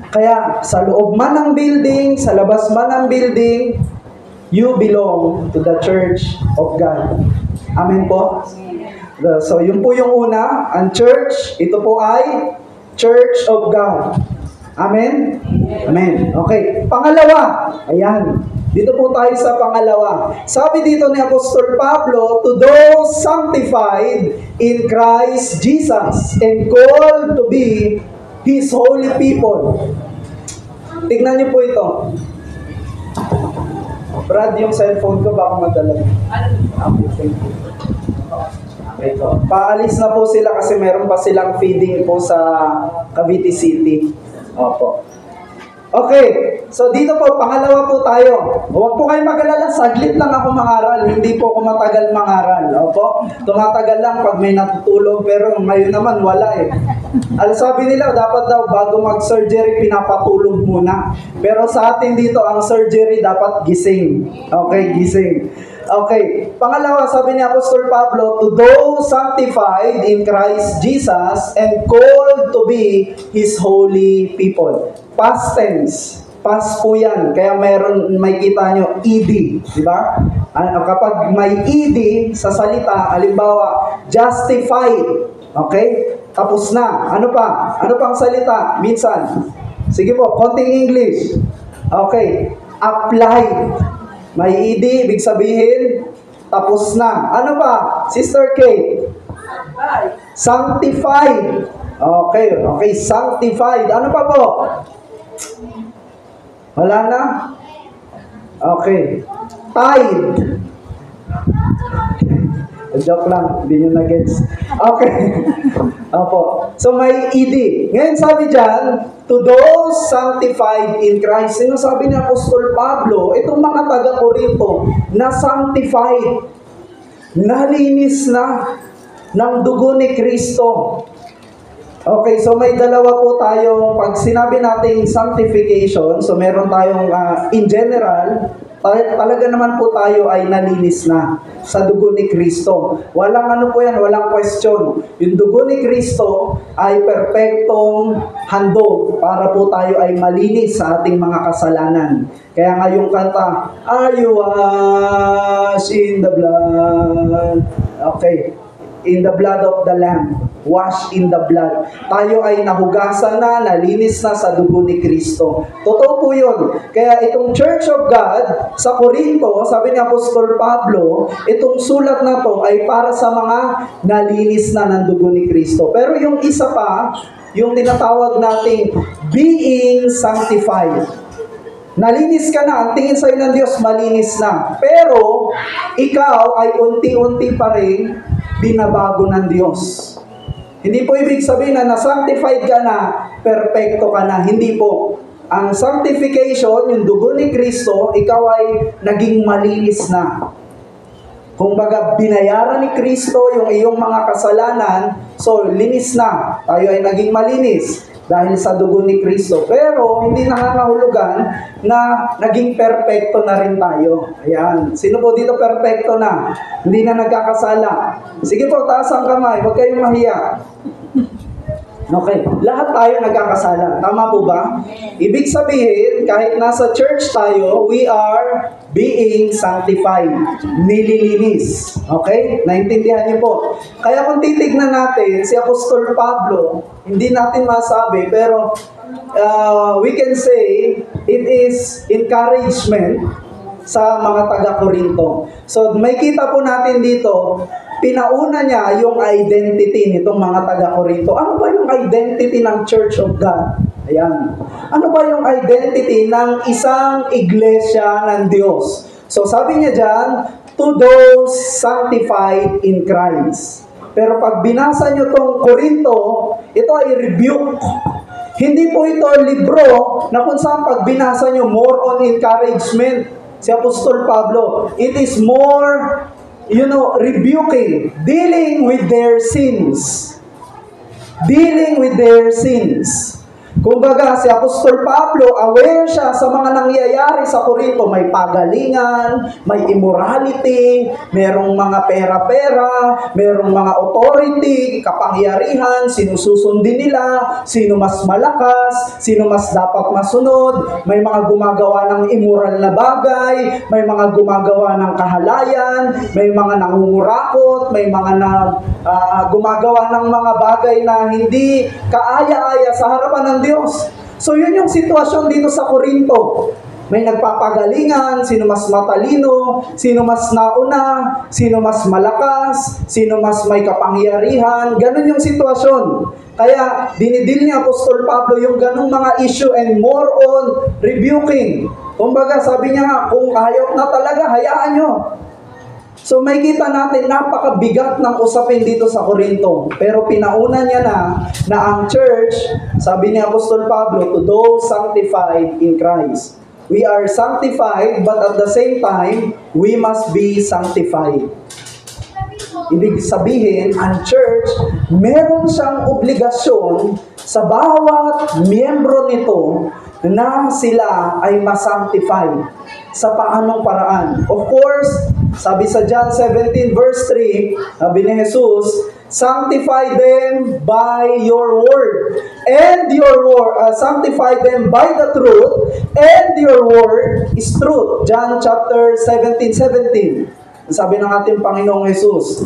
Kaya sa loob man ng building, sa labas man ng building, you belong to the church of God. Amen po? So yun po yung una, ang church, ito po ay Church of God. Amen? Amen. Okay. Pangalawa, ayan. Dito po tayo sa pangalawa. Sabi dito ni Apostol Pablo, to those sanctified in Christ Jesus and called to be His holy people. Tignan niyo po ito. Brad, yung cellphone ko baka madala. Okay, thank you. Ito. Paalis na po sila kasi meron pa silang feeding po sa Cavite City. Opo. Okay, so dito po, pangalawa po tayo. Huwag po kayong mag-alala, saglit lang ako mangaral, hindi po ako matagal mangaral. Opo, tumatagal lang pag may natutulog, pero ngayon naman wala eh. Al sabi nila, dapat daw bago mag-surgery, pinapatulog muna. Pero sa atin dito, ang surgery dapat gising. Okay, gising. Okay, pangalawa, sabi ni Apostol Pablo, to those sanctified in Christ Jesus and called to be His holy people. Past tense. Past po yan. Kaya may kita nyo, ED. Di ba? Kapag may ED sa salita, halimbawa, justified. Okay? Tapos na. Ano pa? Ano pang salita? Minsan. Sige po, konting English. Okay. Applied. May ED, ibig sabihin, tapos na. Ano pa? Sister Kate? Sanctified. Okay, okay, sanctified. Ano pa po? Wala na? Okay. Tithe. Joke lang, hindi nyo na-gets. Okay. Opo. So may ED. Ngayon sabi dyan, to those sanctified in Christ. Sino sabi ni Apostol Pablo, itong mga taga-Korinto na sanctified, nalinis na ng dugo ni Kristo. Okay, so may dalawa po tayong, pag sinabi natin sanctification, so meron tayong in general, talaga naman po tayo ay nalinis na sa dugo ni Kristo. Walang ano po yan, walang question. Yung dugo ni Kristo ay perpektong handog para po tayo ay malinis sa ating mga kasalanan. Kaya nga yung kanta, are you washed in the blood? Okay. In the blood of the Lamb, washed in the blood. Tayo ay nahugasan na, nalinis na sa dugo ni Kristo. Totoo po yun. Kaya itong Church of God sa Corinto, sabi ni Apostol Pablo, itong sulat na to ay para sa mga nalinis na ng dugo ni Kristo. Pero yung isa pa, yung tinatawag nating being sanctified. Nalinis ka na, ang tingin sa'yo ng Diyos, malinis na. Pero, ikaw ay unti-unti pa rin binabago ng Diyos. Hindi po ibig sabihin na na-sanctified ka na, perfecto ka na. Hindi po. Ang sanctification, yung dugo ni Kristo, ikaw ay naging malinis na. Kung baga, binayaran ni Kristo yung iyong mga kasalanan, so linis na. Tayo ay naging malinis dahil sa dugo ni Kristo. Pero, hindi nangangahulugan na naging perfecto na rin tayo. Ayan. Sino po dito perfecto na? Hindi na nagkakasala. Sige po, taas ang kamay. Huwag kayong mahiya. Okay. Lahat tayo nagkakasala. Tama po ba? Ibig sabihin, kahit nasa church tayo, we are being sanctified. Nililinis. Okay? Naintindihan niyo po. Kaya kung titignan natin, si Apostol Pablo, hindi natin masabi, pero we can say, it is encouragement sa mga taga-Korinto. So, may kita po natin dito, pinauna niya yung identity nitong mga taga-Korinto. Ano ba yung identity ng Church of God? Ayan. Ano ba yung identity ng isang iglesia ng Diyos? So, sabi niya dyan, to those sanctified in Christ. Pero pag binasa niyo tong Korinto, ito ay rebuke. Hindi po ito libro na kung saan pag binasa niyo more on encouragement. si Apostol Pablo. It is more, rebuking, dealing with their sins. Dealing with their sins. Kumbaga, si Apostol Pablo, aware siya sa mga nangyayari sa Corinto. May pagalingan, may immorality, merong mga pera-pera, merong mga authority, kapangyarihan, sinususundin nila, sino mas malakas, sino mas dapat masunod, may mga gumagawa ng immoral na bagay, may mga gumagawa ng kahalayan, may mga nangungurakot, may mga gumagawa ng mga bagay na hindi kaaya-aya sa harapan ng Diyos. So yun yung sitwasyon dito sa Corinto. May nagpapagalingan, sino mas matalino, sino mas nauna, sino mas malakas, sino mas may kapangyarihan. Ganun yung sitwasyon. Kaya dinidil ni Apostol Pablo yung ganung mga issue and more on rebuking. Kumbaga sabi niya nga, kung ayaw na talaga, hayaan nyo. So may kita natin, napakabigat ng usapin dito sa Corinto. Pero pinauna niya na ang church, sabi ni Apostol Pablo, to those sanctified in Christ. We are sanctified, but at the same time, we must be sanctified. Ibig sabihin, ang church, meron siyang obligasyon sa bawat miyembro nito na sila ay masanctify. Sa paanong paraan? Of course, sabi sa John 17 verse 3, sabi ni Jesus, sanctify them by your word. And your word, sanctify them by the truth, and your word is truth. John chapter 17:17. Sabi ng ating Panginoong Jesus,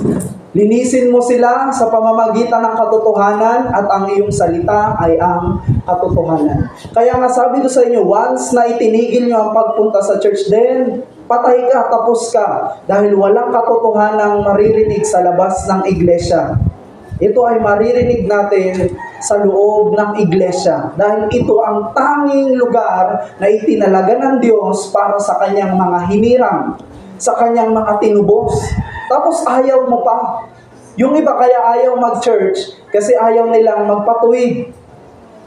linisin mo sila sa pamamagitan ng katotohanan at ang iyong salita ay ang katotohanan. Kaya nga sabi ko sa inyo, once na itinigil nyo ang pagpunta sa church, then patay ka, tapos ka. Dahil walang katotohanang maririnig sa labas ng iglesia. Ito ay maririnig natin sa loob ng iglesia. Dahil ito ang tanging lugar na itinalaga ng Diyos para sa kanyang mga hinirang, sa kanyang mga tinubos. Tapos ayaw mo pa. Yung iba kaya ayaw mag-church kasi ayaw nilang magpatuwid.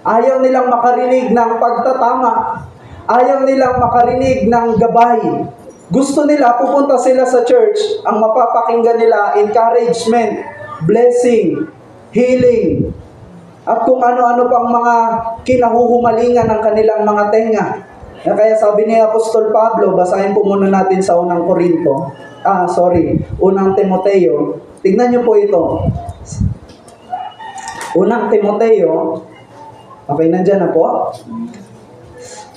Ayaw nilang makarinig ng pagtatama. Ayaw nilang makarinig ng gabay. Gusto nila, pupunta sila sa church, ang mapapakinggan nila, encouragement, blessing, healing, at kung ano-ano pang mga kinahuhumalingan ng kanilang mga tenga. Kaya sabi ni Apostol Pablo, basahin po muna natin sa unang Timoteo. Tignan niyo po ito. Unang Timoteo, okay, nandyan na po.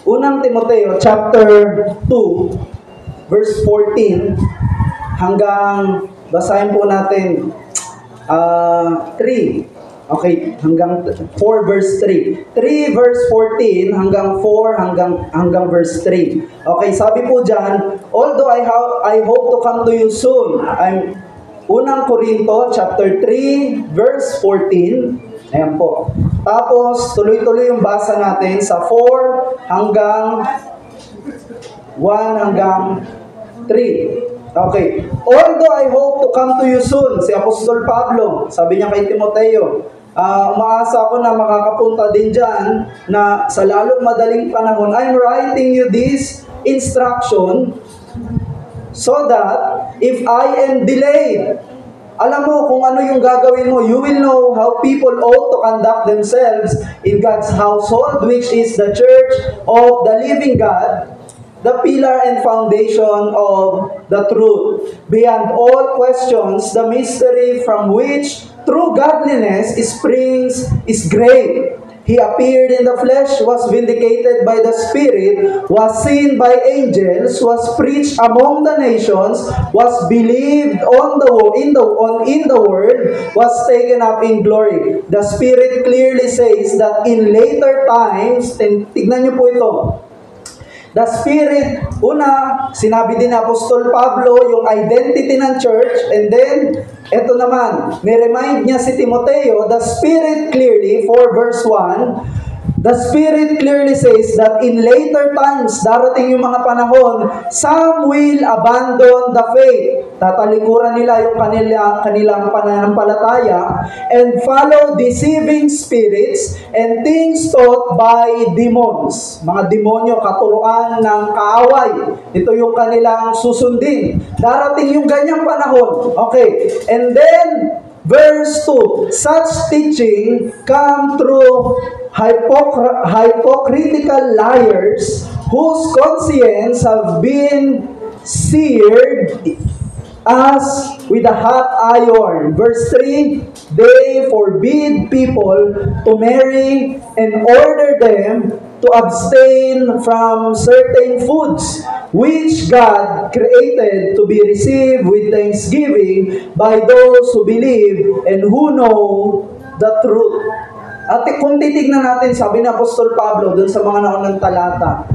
Unang Timoteo, chapter 2, verse 14, hanggang, basahin po natin, 3. Okay, hanggang 4 verse 3. 3 verse 14 hanggang 4 hanggang verse 3. Okay, sabi po diyan, although I hope to come to you soon. I'm Unang Korinto chapter 3 verse 14. Ayan po. Tapos tuloy-tuloy yung basa natin sa 4 hanggang 1 hanggang 3. Okay. Although I hope to come to you soon, si Apostol Pablo, sabi niya kay Timoteo, umaasa ako na makakapunta din dyan na sa lalong madaling panahon. I'm writing you this instruction so that if I am delayed, alam mo kung ano yung gagawin mo, you will know how people ought to conduct themselves in God's household, which is the church of the living God, the pillar and foundation of the truth. Beyond all questions, the mystery from which true godliness springs is great. He appeared in the flesh, was vindicated by the Spirit, was seen by angels, was preached among the nations, was believed in the world, was taken up in glory. The Spirit clearly says that in later times, tignan niyo po ito, the Spirit, sinabi din ni Apostol Pablo yung identity ng church, and then, eto naman, niremind niya si Timoteo, the Spirit clearly, for verse 1, The Spirit clearly says that in later times, darating yung mga panahon, some will abandon the faith. Tatalikuran nila yung kanilang pananampalataya and follow deceiving spirits and things taught by demons. Mga demonyo, katuruan ng kaaway. Ito yung kanilang susundin. Darating yung ganyang panahon. Okay. And then, verse 2, such teaching come through hypocritical liars whose conscience have been seared as with a hot iron. Verse 3, they forbid people to marry and order them to abstain from certain foods which God created to be received with thanksgiving by those who believe and who know the truth. At kung titignan natin, sabi ni Apostol Pablo dun sa mga naunang talata,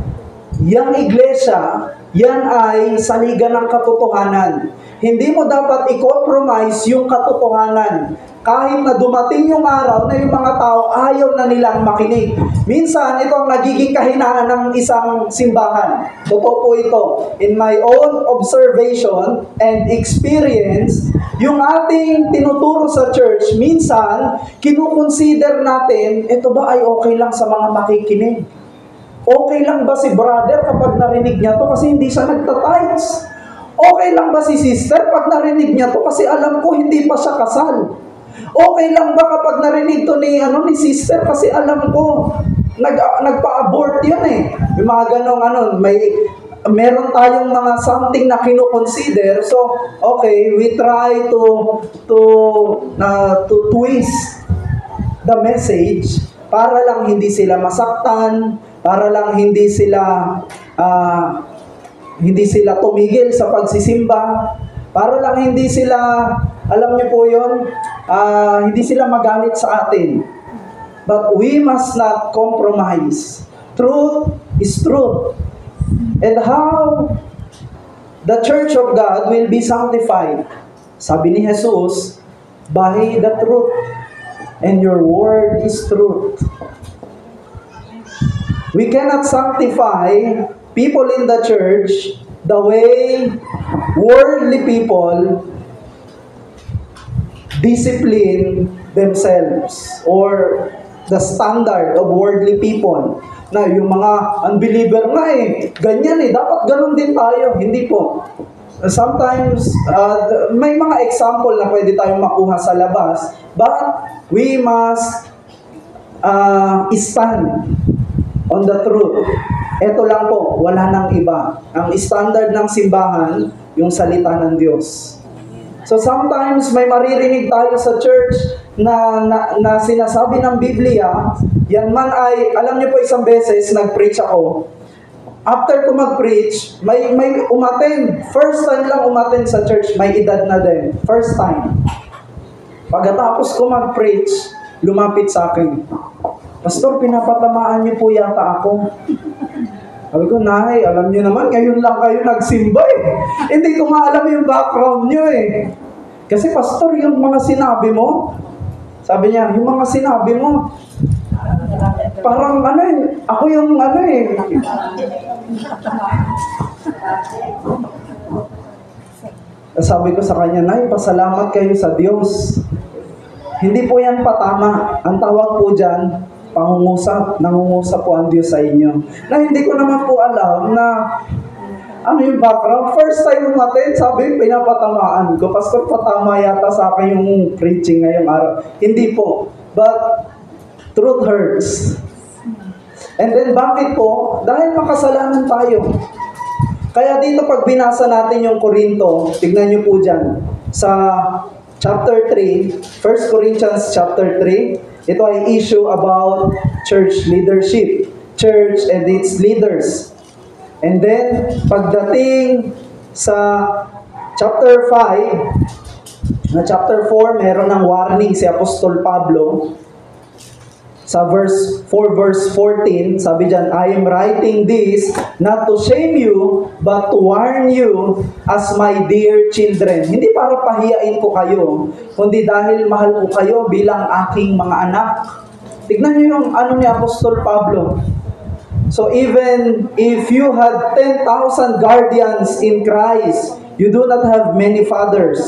yang iglesia, yan ay saligan ng katotohanan. Hindi mo dapat i-compromise yung katotohanan. Kahit na dumating yung araw na yung mga tao ayaw na nilang makinig. Minsan, ito ang nagiging kahinaan ng isang simbahan. Totoo po ito. In my own observation and experience, yung ating tinuturo sa church, minsan, kinukonsider natin, ito ba ay okay lang sa mga makikinig? Okay lang ba si brother kapag narinig niya to kasi hindi siya nagtatights? Okay lang ba si sister pag narinig niya to kasi alam ko hindi pa siya kasal? Okay lang ba kapag narinig to ni sister kasi alam ko nagpa-abort yun eh. Yung mga ganong meron tayong mga something na kino-consider. So, okay, we try to twist the message para lang hindi sila masaktan, para lang hindi sila tumigil sa pagsisimba, para lang hindi sila, alam niyo po yun, hindi sila magalit sa atin. But we must not compromise. Truth is truth. And how the church of God will be sanctified? Sabi ni Jesus, by the truth. And your word is truth. We cannot sanctify people in the church the way worldly people discipline themselves or the standard of worldly people. Na yung mga unbeliever nga ganyan dapat ganun din tayo. Hindi po. Sometimes, may mga example na pwede tayong makuha sa labas, but we must stand on the truth. Ito lang po, wala nang iba. Ang standard ng simbahan, yung salita ng Diyos. So sometimes may maririnig tayo sa church na sinasabi ng Biblia, yan man ay, alam niyo po isang beses, nag-preach ako. After ko mag-preach, may umattend. First time lang umattend sa church, may edad na din. First time. Pagkatapos ko mag-preach, lumapit sa akin. Pastor, pinapatamaan niyo po yata ako. Sabi ko, Nay, alam niyo naman, ngayon lang kayo nagsimba Hindi ko maalam yung background niyo Kasi Pastor, yung mga sinabi mo, sabi niya, yung mga sinabi mo, parang ako yung Sabi ko sa kanya, Nay, pasalamat kayo sa Diyos. Hindi po yan patama. Ang tawag po dyan, pangungusap. Nangungusap po ang Diyos sa inyo. Na hindi ko naman po alam na yung background. First time umattend, sabi, pinapatamaan ko. Pastor, patama yata sa akin yung preaching ngayong araw. Hindi po. But, truth hurts. And then, bakit po? Dahil makasalanan tayo. Kaya dito pag binasa natin yung Korinto, tignan nyo po dyan, sa chapter 3, 1 Corinthians chapter 3, ito ay issue about church leadership, church and its leaders. And then, pagdating sa chapter 5, na chapter 4, meron ng warning si Apostol Pablo. Sa verse 14, sabi dyan, I am writing this not to shame you, but to warn you as my dear children. Hindi para pahiyain ko kayo, kundi dahil mahal ko kayo bilang aking mga anak. Tignan niyo yung ano ni Apostol Pablo. So even if you had 10,000 guardians in Christ, you do not have many fathers.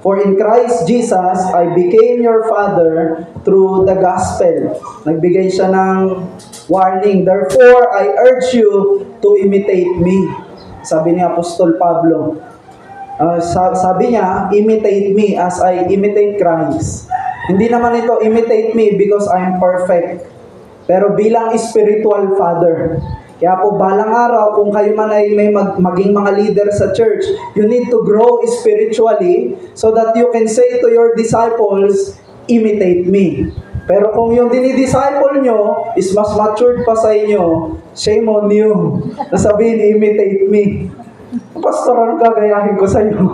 For in Christ Jesus, I became your father through the gospel. Nagbigay siya ng warning. Therefore, I urge you to imitate me. Sabi ni Apostol Pablo. Sabi niya, imitate me as I imitate Christ. Hindi naman ito imitate me because I am perfect. Pero bilang spiritual father. Kaya po balang araw, kung kayo man ay may maging mga leader sa church, you need to grow spiritually so that you can say to your disciples, imitate me. Pero kung yung dinidisciple nyo is mas matured pa sa inyo, shame on you. Nasabihin, imitate me. Pastor, anong gagayahin ko sa iyo?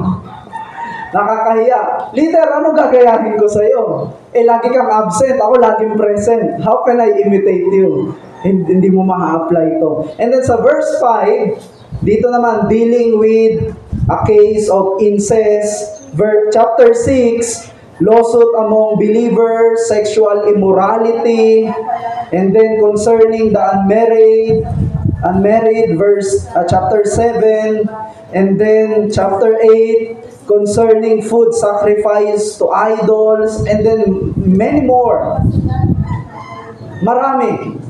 Nakakahiya. Leader, anong gagayahin ko sa iyo? Lagi kang absent, ako laging present. How can I imitate you? Hindi mo ma-apply ito. And then sa verse 5, dito naman dealing with a case of incest. Chapter 6, lawsuit among believers, sexual immorality, and then concerning the unmarried chapter 7, and then chapter 8, concerning food sacrifice to idols, and then many more. Marami.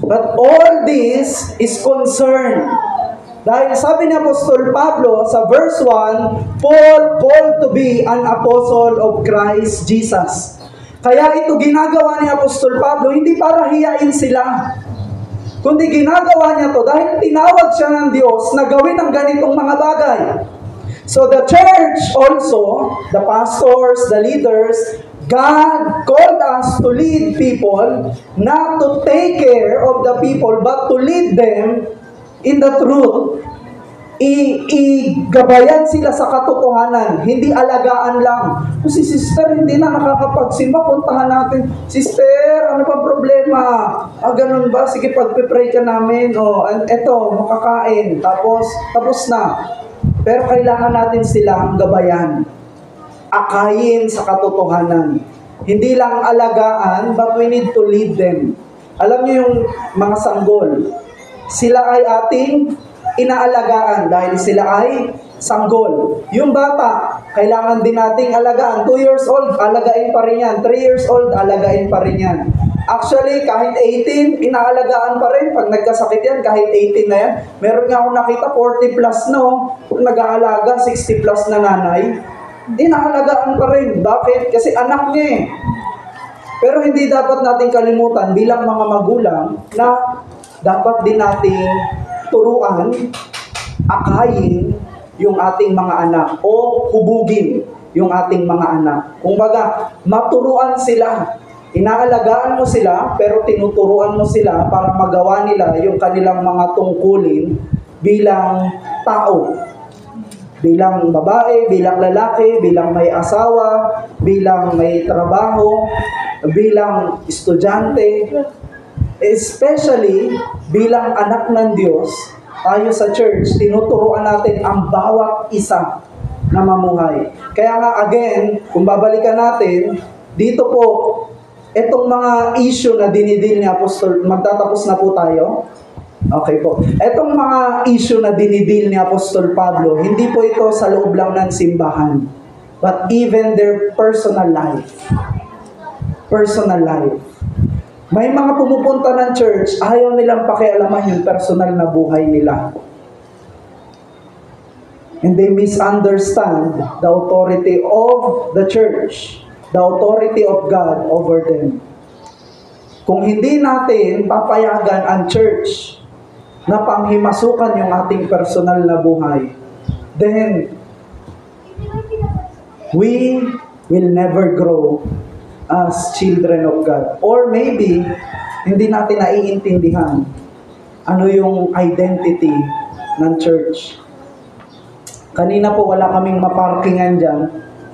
But all this is concern. Dahil sabi ni Apostol Pablo sa verse 1, Paul called to be an apostle of Christ Jesus. Kaya ito ginagawa ni Apostol Pablo, hindi para hiyain sila. Kundi ginagawa niya to dahil tinawag siya ng Diyos na gawin ang ganitong mga bagay. So the church also, the pastors, the leaders, God called us to lead people, not to take care of the people, but to lead them in the truth. Igabayan sila sa katotohanan, hindi alagaan lang. Kung si sister hindi na nakakapagsimba, puntahan natin, sister, ano pa problema? Ganun ba? Sige, pagpipray ka namin. Eto, makakain. Tapos na. Pero kailangan natin silang gabayan. Akayin sa katotohanan. Hindi lang alagaan, but we need to lead them. Alam niyo yung mga sanggol, sila ay ating inaalagaan dahil sila ay sanggol. Yung bata, kailangan din nating alagaan. 2 years old, alagain pa rin yan. 3 years old, alagain pa rin yan. Actually, kahit 18, inaalagaan pa rin. Pag nagkasakit yan, kahit 18 na yan. Meron nga akong nakita, 40 plus no, nag-aalaga, 60 plus na nanay. Inaalagaan pa rin. Bakit? Kasi anak niya eh. Pero hindi dapat nating kalimutan bilang mga magulang na dapat din nating turuan, akayin yung ating mga anak o hubugin yung ating mga anak. Kumbaga, maturuan sila. Inaalagaan mo sila pero tinuturuan mo sila para magawa nila yung kanilang mga tungkulin bilang tao. Bilang babae, bilang lalaki, bilang may asawa, bilang may trabaho, bilang estudyante, especially bilang anak ng Diyos, tayo sa church, tinuturuan natin ang bawat isa na mamuhay. Kaya nga again, kung babalikan natin, dito po, itong mga issue na dinidil ni Apostol, magtatapos na po tayo. Okay po. Etong mga issue na dinidil ni Apostol Pablo, hindi po ito sa loob lang ng simbahan, but even their personal life. Personal life. May mga pumupunta ng church, ayaw nilang pakialaman yung personal na buhay nila. And they misunderstand the authority of the church, the authority of God over them. Kung hindi natin papayagan ang church na panghimasukan yung ating personal na buhay, then we will never grow as children of God. Or maybe, hindi natin naiintindihan ano yung identity ng church. Kanina po wala kaming maparkingan dyan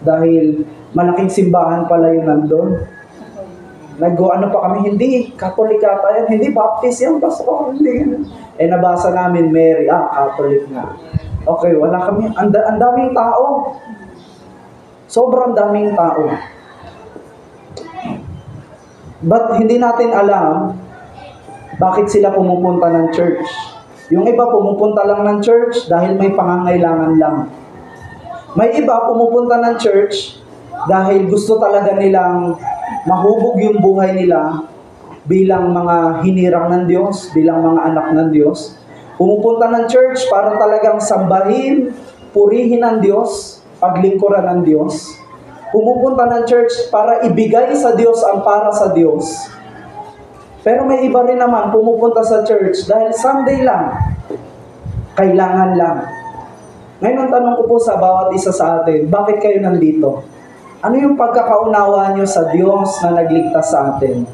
dahil malaking simbahan pala yung nandun. Ano pa kami, hindi, Catholic ata yan, hindi Baptist yan, Pastor, hindi. Nabasa namin Mary, Catholic nga. Okay, wala kami, ang daming tao. Sobrang daming tao. But hindi natin alam bakit sila pumupunta ng church. Yung iba pumupunta lang ng church dahil may pangangailangan lang. May iba pumupunta ng church dahil gusto talaga nilang mahubog yung buhay nila bilang mga hinirang ng Diyos, bilang mga anak ng Diyos. Pumupunta ng church para talagang sambahin, purihin ang Diyos, paglingkuran ng Diyos. Pumupunta ng church para ibigay sa Diyos ang para sa Diyos. Pero may iba rin naman pumupunta sa church dahil Sunday lang, kailangan lang. Ngayon ang tanong ko po sa bawat isa sa atin, bakit kayo nandito? Ano yung pagkakaunawa nyo sa Diyos na nagligtas sa atin?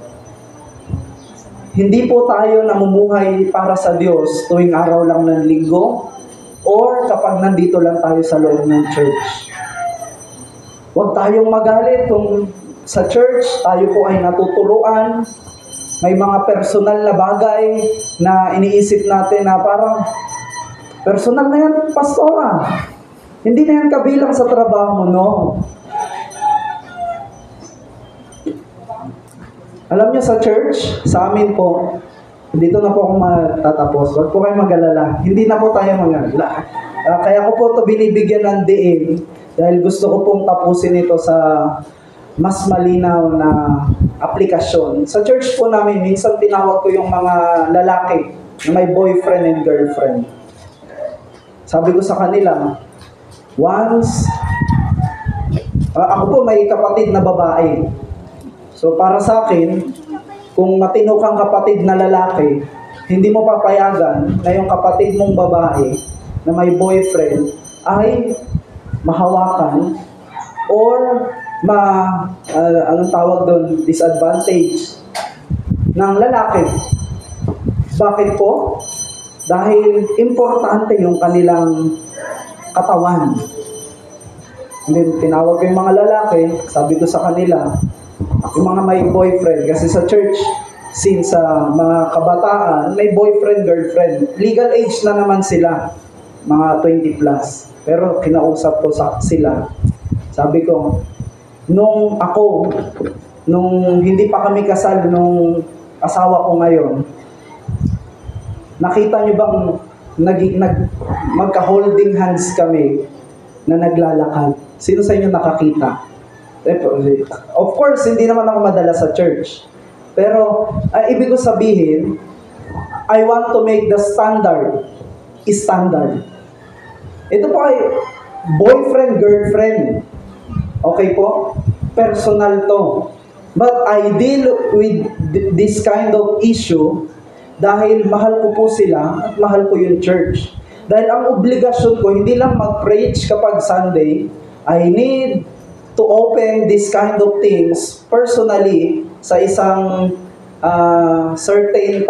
Hindi po tayo namumuhay para sa Diyos tuwing araw lang ng linggo or kapag nandito lang tayo sa loob ng church. Huwag tayong magalit kung sa church tayo po ay natuturuan. May mga personal na bagay na iniisip natin na parang personal na yan, pastora. Hindi na yan kabilang sa trabaho mo, no? Alam niyo sa church, sa amin po, dito na po ako matatapos. Huwag po kayo mag-alala. Hindi na po tayo mag-alala. Kaya ko po ito binibigyan ng diin dahil gusto ko pong tapusin ito sa mas malinaw na aplikasyon. Sa church po namin, minsan tinawag ko yung mga lalaki na may boyfriend and girlfriend. Sabi ko sa kanila, once, ako po may kapatid na babae. So para sa akin, kung matino kang kapatid na lalaki, hindi mo papayagan na yung kapatid mong babae na may boyfriend ay mahawakan or anong tawag doon, disadvantage ng lalaki. Bakit po? Dahil importante yung kanilang katawan. And then, tinawag ko yung mga lalaki, sabi ko sa kanila, yung mga may boyfriend, kasi sa church, since mga kabataan, may boyfriend, girlfriend. Legal age na naman sila, mga 20 plus. Pero kinausap ko sila. Sabi ko, nung hindi pa kami kasal, nung asawa ko ngayon, nakita niyo bang magka-holding hands kami na naglalakad? Sino sa inyo nakakita? Of course, hindi naman ako madala sa church. Pero, ibig ko sabihin, I want to make the standard. Ito po ay boyfriend, girlfriend. Okay po? Personal to. But I deal with this kind of issue dahil mahal ko po sila at mahal ko yung church. Dahil ang obligasyon ko, hindi lang mag-preach kapag Sunday, I need to open this kind of things personally sa isang certain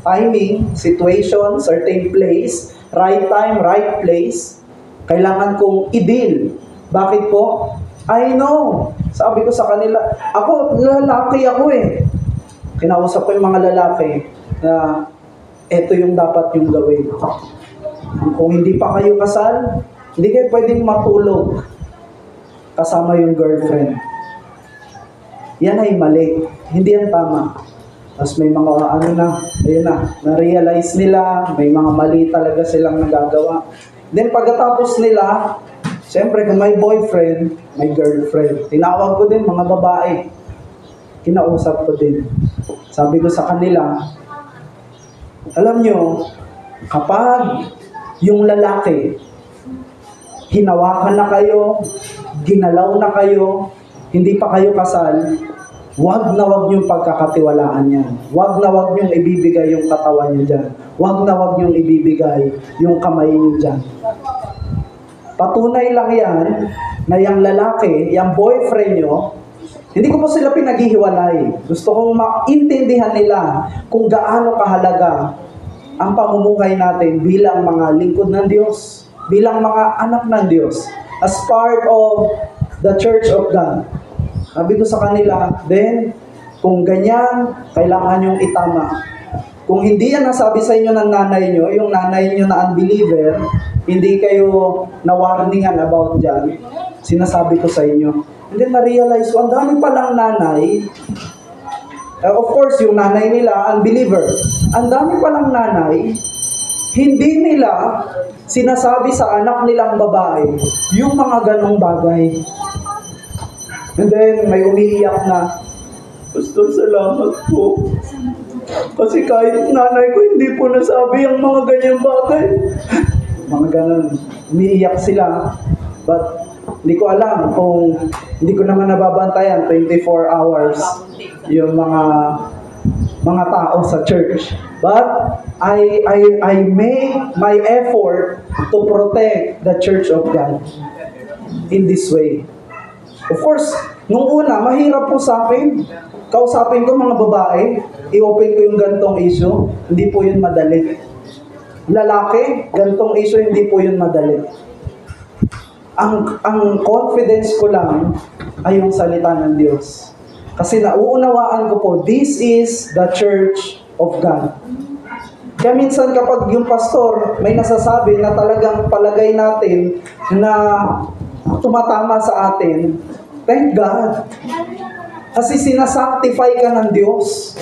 timing, situation, certain place, right time, right place. Kailangan kong i-deal. Bakit po? I know. Sabi ko sa kanila, lalaki ako eh. Kinausap ko yung mga lalaki na ito yung dapat yung gawin. Kung hindi pa kayo kasal, hindi kayo pwedeng matulog kasama yung girlfriend. Yan ay mali. Hindi yan tama. Tapos may mga na-realize nila, may mga mali talaga silang nagagawa. Then pagkatapos nila, siyempre kung may boyfriend, may girlfriend. Tinawag ko din mga babae. Kinausap ko din. Sabi ko sa kanila, alam nyo, kapag yung lalaki, hinawakan na kayo, ginalaw na kayo, hindi pa kayo kasal, wag na wag niyong pagkakatiwalaan yan. Wag na wag niyong ibibigay yung katawan niyo dyan. Wag na wag niyong ibibigay yung kamay niyo dyan. Patunay lang yan na yung lalaki, yung boyfriend niyo, hindi ko po sila pinaghihiwalay. Gusto kong maintindihan nila kung gaano kahalaga ang pamumuhay natin bilang mga lingkod ng Diyos, bilang mga anak ng Diyos, as part of the Church of God. Sabi ko sa kanila, then, kung ganyan, kailangan yung itama. Kung hindi yan nasabi sa inyo ng nanay nyo, yung nanay nyo na unbeliever, hindi kayo na-warningan about dyan, sinasabi ko sa inyo. And then na-realize ko, ang dami palang nanay Of course, yung nanay nila, unbeliever. Ang dami palang nanay, hindi nila sinasabi sa anak nilang babae yung mga ganong bagay. And then, may umiiyak na, Pastor, salamat po. Kasi kahit nanay ko, hindi po nasabi ang mga ganyang bagay. Mga ganon. Umiiyak sila. But, hindi ko alam kung hindi ko naman nababantayan 24 hours yung mga tao sa church. But I make my effort to protect the church of God in this way. Of course, nung una, mahirap po sa akin. Kausapin ko mga babae, i-open ko yung gantong issue, hindi po yun madali. Lalaki, gantong issue, hindi po yun madali. Ang confidence ko lang ay yung salita ng Diyos. Kasi nauunawaan ko po, this is the church of God. Kaya minsan kapag yung pastor may nasasabi na talagang palagay natin na tumatama sa atin, thank God. Kasi sinasanctify ka ng Diyos.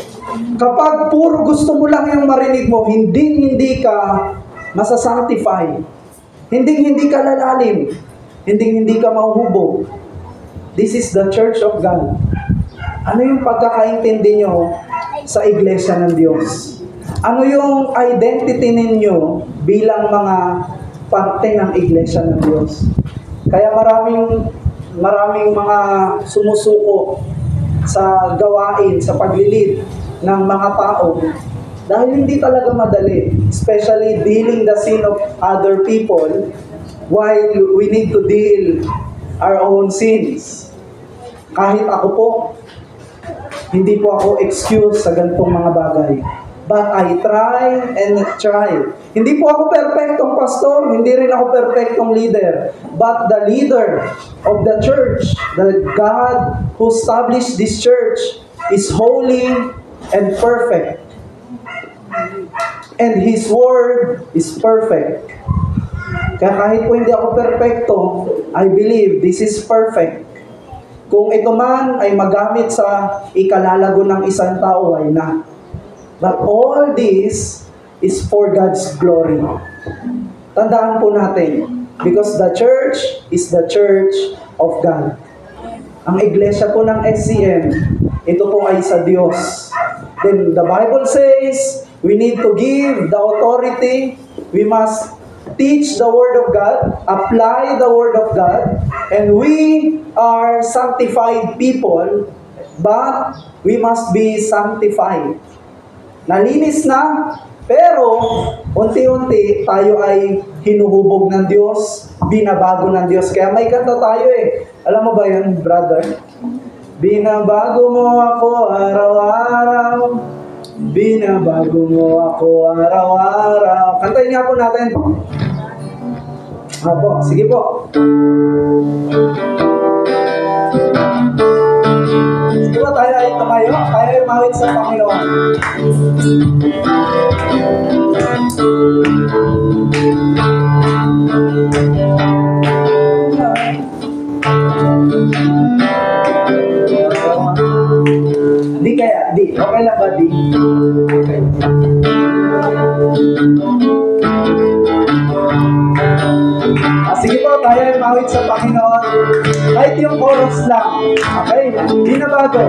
Kapag puro gusto mo lang yung marinig mo, hindi ka masasanctify. Hindi ka lalalim. Hindi ka mahuhubog. This is the church of God. Ano yung pagkakaintindi nyo sa iglesia ng Diyos? Ano yung identity ninyo bilang mga parte ng iglesia ng Diyos? Kaya maraming mga sumusuko sa gawain, sa paglilid ng mga tao dahil hindi talaga madali, especially dealing the sin of other people while we need to deal our own sins. Kahit ako po, hindi po ako excuse sa ganitong mga bagay. But I try and try. Hindi po ako perfectong pastor, hindi rin ako perfectong leader. But the leader of the church, the God who established this church, is holy and perfect. And His word is perfect. Kaya kahit po hindi ako perfecto, I believe this is perfect. Kung ito man ay magamit sa ikalalago ng isang tao, ay na. But all this is for God's glory. Tandaan po natin, because the church is the church of God. Ang iglesia po ng SCM, ito po ay sa Diyos. Then the Bible says, we need to give the authority, we must teach the Word of God, apply the Word of God, and we are sanctified people, but we must be sanctified. Nalinis na, pero unti-unti tayo ay hinuhubog ng Diyos, binabago ng Diyos. Kaya may kanta tayo eh. Alam mo ba yun, brother? Binabago mo ako araw-araw, binabago mo ako araw-araw. Kantayin nga po natin. Apo, sige po. Sige po, tayo ay tumayo. Tayo ay umawit sa Panginoon. Di kaya, di. Okay lang ba, di? Okay. Sige po, tayo ay mawit sa Panginoon. Kahit yung chorus lang. Okay? Di na bago.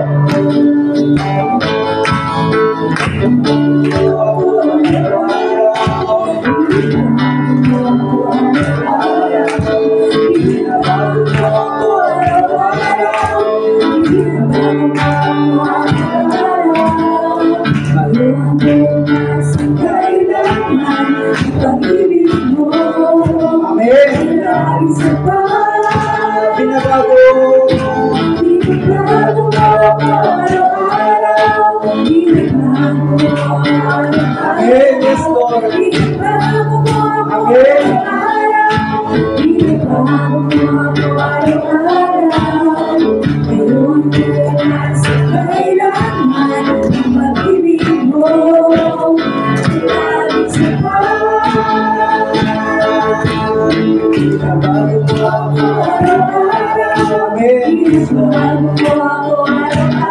Amen. Binabago. Amen. Yes, Lord. Amen.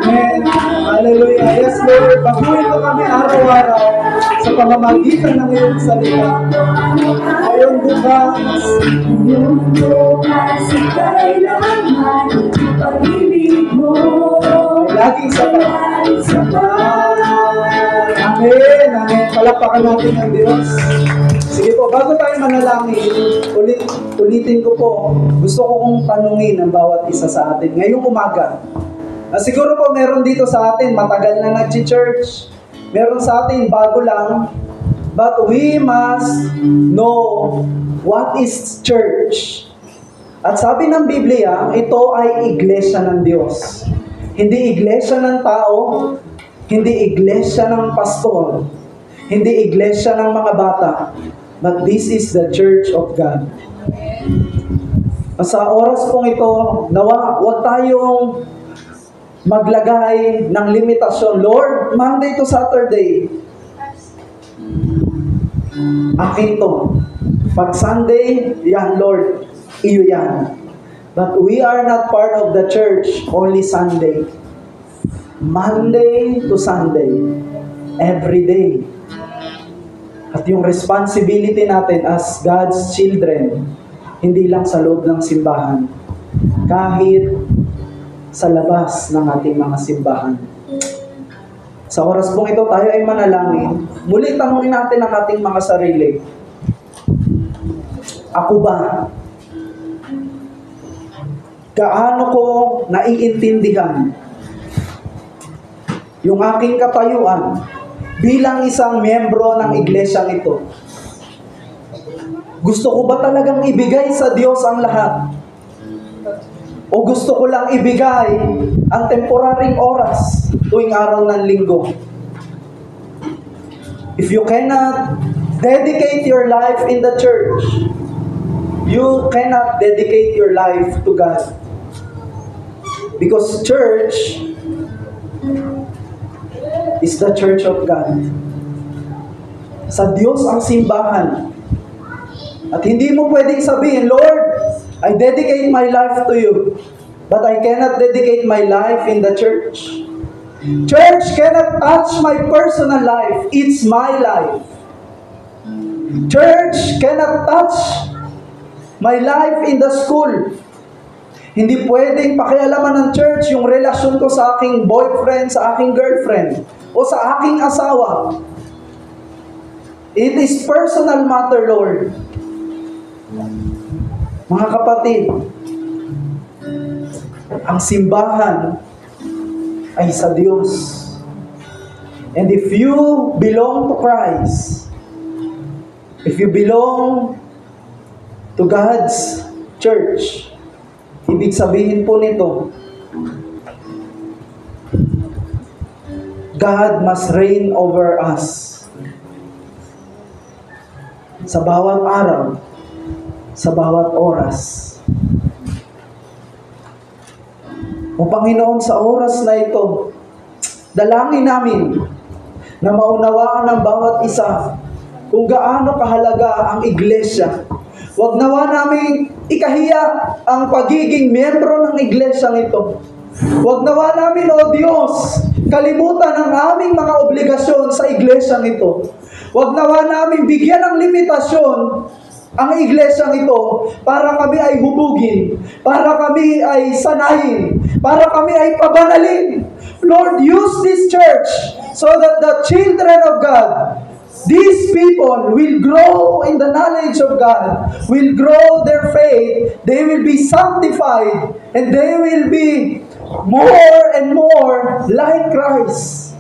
Amen. Hallelujah. Yes, baguhin mo kami araw-araw sa pamamagitan ng iyong salita. Ngayong bukas, kailangan pag-ibig mo. laging sapat. Amen. Amen. Palakpakan natin ang Diyos. Sige po, bago tayo manalangin, ulitin ko po, gusto ko kong tanungin ang bawat isa sa atin. Ngayong umaga, siguro po meron dito sa atin, matagal na nag-church. Meron sa atin, bago lang. But we must know what is church. At sabi ng Biblia, ito ay iglesia ng Diyos. Hindi iglesia ng tao, hindi iglesia ng pastor, hindi iglesia ng mga bata, but this is the church of God. Sa oras pong ito, nawa, huwag tayong maglagay ng limitasyon. Lord, Monday to Saturday, akin to. Pag Sunday, yan Lord, iyo yan. But we are not part of the church only Sunday. Monday to Sunday, every day. At yung responsibility natin as God's children, hindi lang sa loob ng simbahan, kahit sa labas ng ating mga simbahan. Sa oras pong ito, tayo ay manalangin. Muli tanungin natin ang ating mga sarili. Ako ba? Gaano ko naiintindihan yung aking katayuan bilang isang miyembro ng iglesyang ito? Gusto ko ba talagang ibigay sa Diyos ang lahat? O gusto ko lang ibigay ang temporaring oras tuwing araw ng linggo? If you cannot dedicate your life in the church, you cannot dedicate your life to God. Because church is the church of God. Sa Diyos ang simbahan. At hindi mo pwedeng sabihin, Lord, I dedicate my life to you, but I cannot dedicate my life in the church. Church cannot touch my personal life. It's my life. Church cannot touch my life in the school. Hindi pwedeng pakialaman ng church yung relasyon ko sa aking boyfriend, sa aking girlfriend, o sa aking asawa. It is personal matter, Lord. Mga kapatid, ang simbahan ay sa Diyos. And if you belong to Christ, if you belong to God's church, ibig sabihin po nito, God must reign over us. Sa bawat araw, sa bawat oras. O Panginoon, sa oras na ito, dalangin namin na maunawaan ng bawat isa kung gaano kahalaga ang iglesia. Huwag nawa namin ikahiya ang pagiging miyembro ng iglesyang ito. Huwag nawa namin, O Diyos, kalimutan ang aming mga obligasyon sa iglesyang ito. Huwag nawa namin bigyan ng limitasyon ang iglesyang ito para kami ay hubugin, para kami ay sanayin, para kami ay pabanalin. Lord, use this church so that the children of God, these people will grow in the knowledge of God, will grow their faith, they will be sanctified, and they will be more and more like Christ.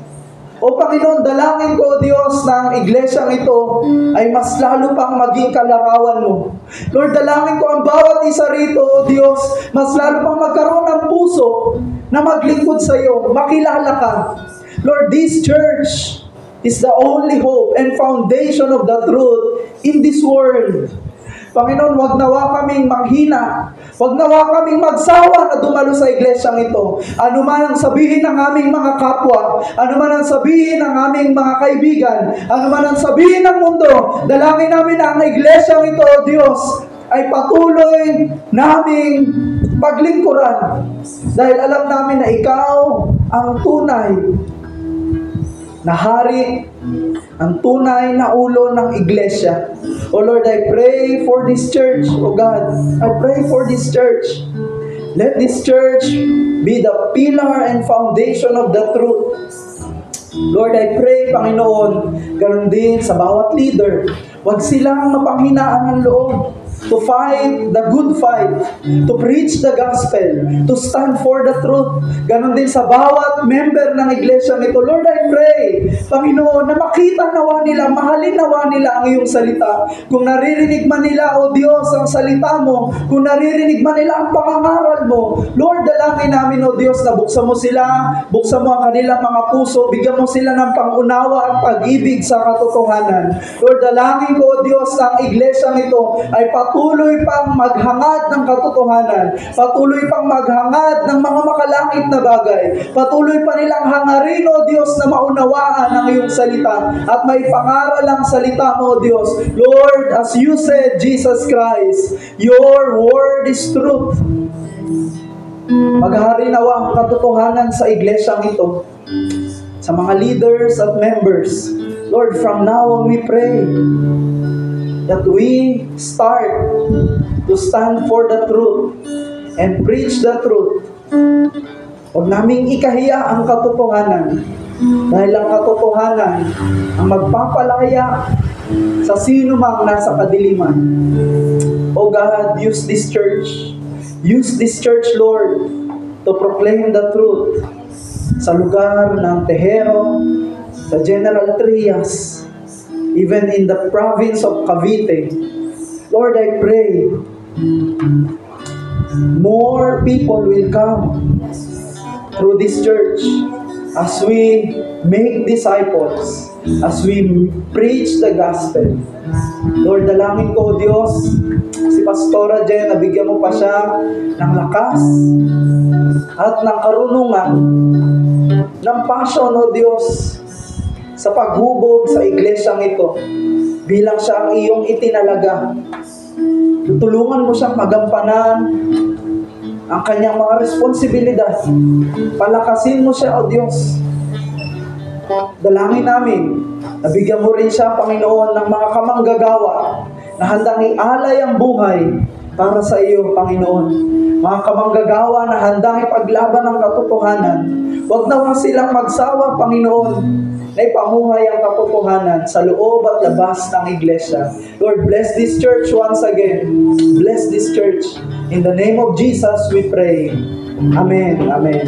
O Panginoon, dalangin ko, Diyos, na ang iglesyang ito ay mas lalo pang maging kalarawan mo. Lord, dalangin ko ang bawat isa rito, O Diyos, mas lalo pang magkaroon ng puso na maglingkod sa iyo, makilala ka. Lord, this church is the only hope and foundation of the truth in this world. Panginoon, wag nawa kaming manghina. Wag nawa kaming magsawa na dumalo sa iglesyang ito. Ano man ang sabihin ng aming mga kapwa, ano man ang sabihin ng aming mga kaibigan, ano man ang sabihin ng mundo, dalangin namin na ang iglesyang ito, O Diyos, ay patuloy naming paglingkuran. Dahil alam namin na Ikaw ang tunay na hari, ang tunay na ulo ng iglesia. O Lord, I pray for this church, O God. I pray for this church. Let this church be the pillar and foundation of the truth. Lord, I pray, Panginoon, ganoon din sa bawat leader. Huwag silang mapanghinaan ng loob to fight the good fight, to preach the gospel, to stand for the truth. Ganon din sa bawat member ng iglesia nito. Lord, I pray, Panginoon, na makita nawa nila, mahalin nawa nila ang iyong salita. Kung naririnig man nila, O Diyos, ang salita mo, kung naririnig man nila ang pangangaral mo, Lord, dalangin namin, O Diyos, na buksan mo sila, buksan mo ang kanilang mga puso, bigyan mo sila ng pangunawa at pag-ibig sa katotohanan. Lord, dalangin ko, O Diyos, na ang iglesia nito ay patuloy pang maghangad ng katotohanan, patuloy pang maghangad ng mga makalangit na bagay, patuloy pa nilang hangarin, O Diyos, na maunawaan ang iyong salita at may pangaral ang salita mo, O Diyos. Lord, as you said, Jesus Christ, your word is truth. Maghari nawa ang katotohanan sa iglesyang ito, sa mga leaders at members. Lord, from now on we pray that we start to stand for the truth and preach the truth. Huwag naming ikahiya ang katotohanan, dahil ang katotohanan ang magpapalaya sa sino mang nasa kadiliman. O God, use this church. Use this church, Lord, to proclaim the truth sa lugar ng Tejero, sa General Trias, even in the province of Cavite. Lord, I pray more people will come through this church as we make disciples, as we preach the gospel. Lord, dalangin ko, O Diyos, si Pastora Jen, nabigyan mo pa siya ng lakas at ng karunungan, ng passion, O Diyos, sa paghubog sa iglesyang ito, bilang siya ang iyong itinalaga. Tutulungan mo siyang magampanan ang kanyang mga responsibilidad. Palakasin mo siya, O Diyos. Dalangin namin, nabigyan mo rin siya, Panginoon, ng mga kamanggagawa na handang ialay ang buhay para sa iyo, Panginoon. Mga kamanggagawa na handang ipaglaban ang katotohanan. Huwag naman silang magsawa, Panginoon, na ipamuhay ang katotohanan sa loob at labas ng iglesia. Lord, bless this church once again. Bless this church. In the name of Jesus, we pray. Amen. Amen.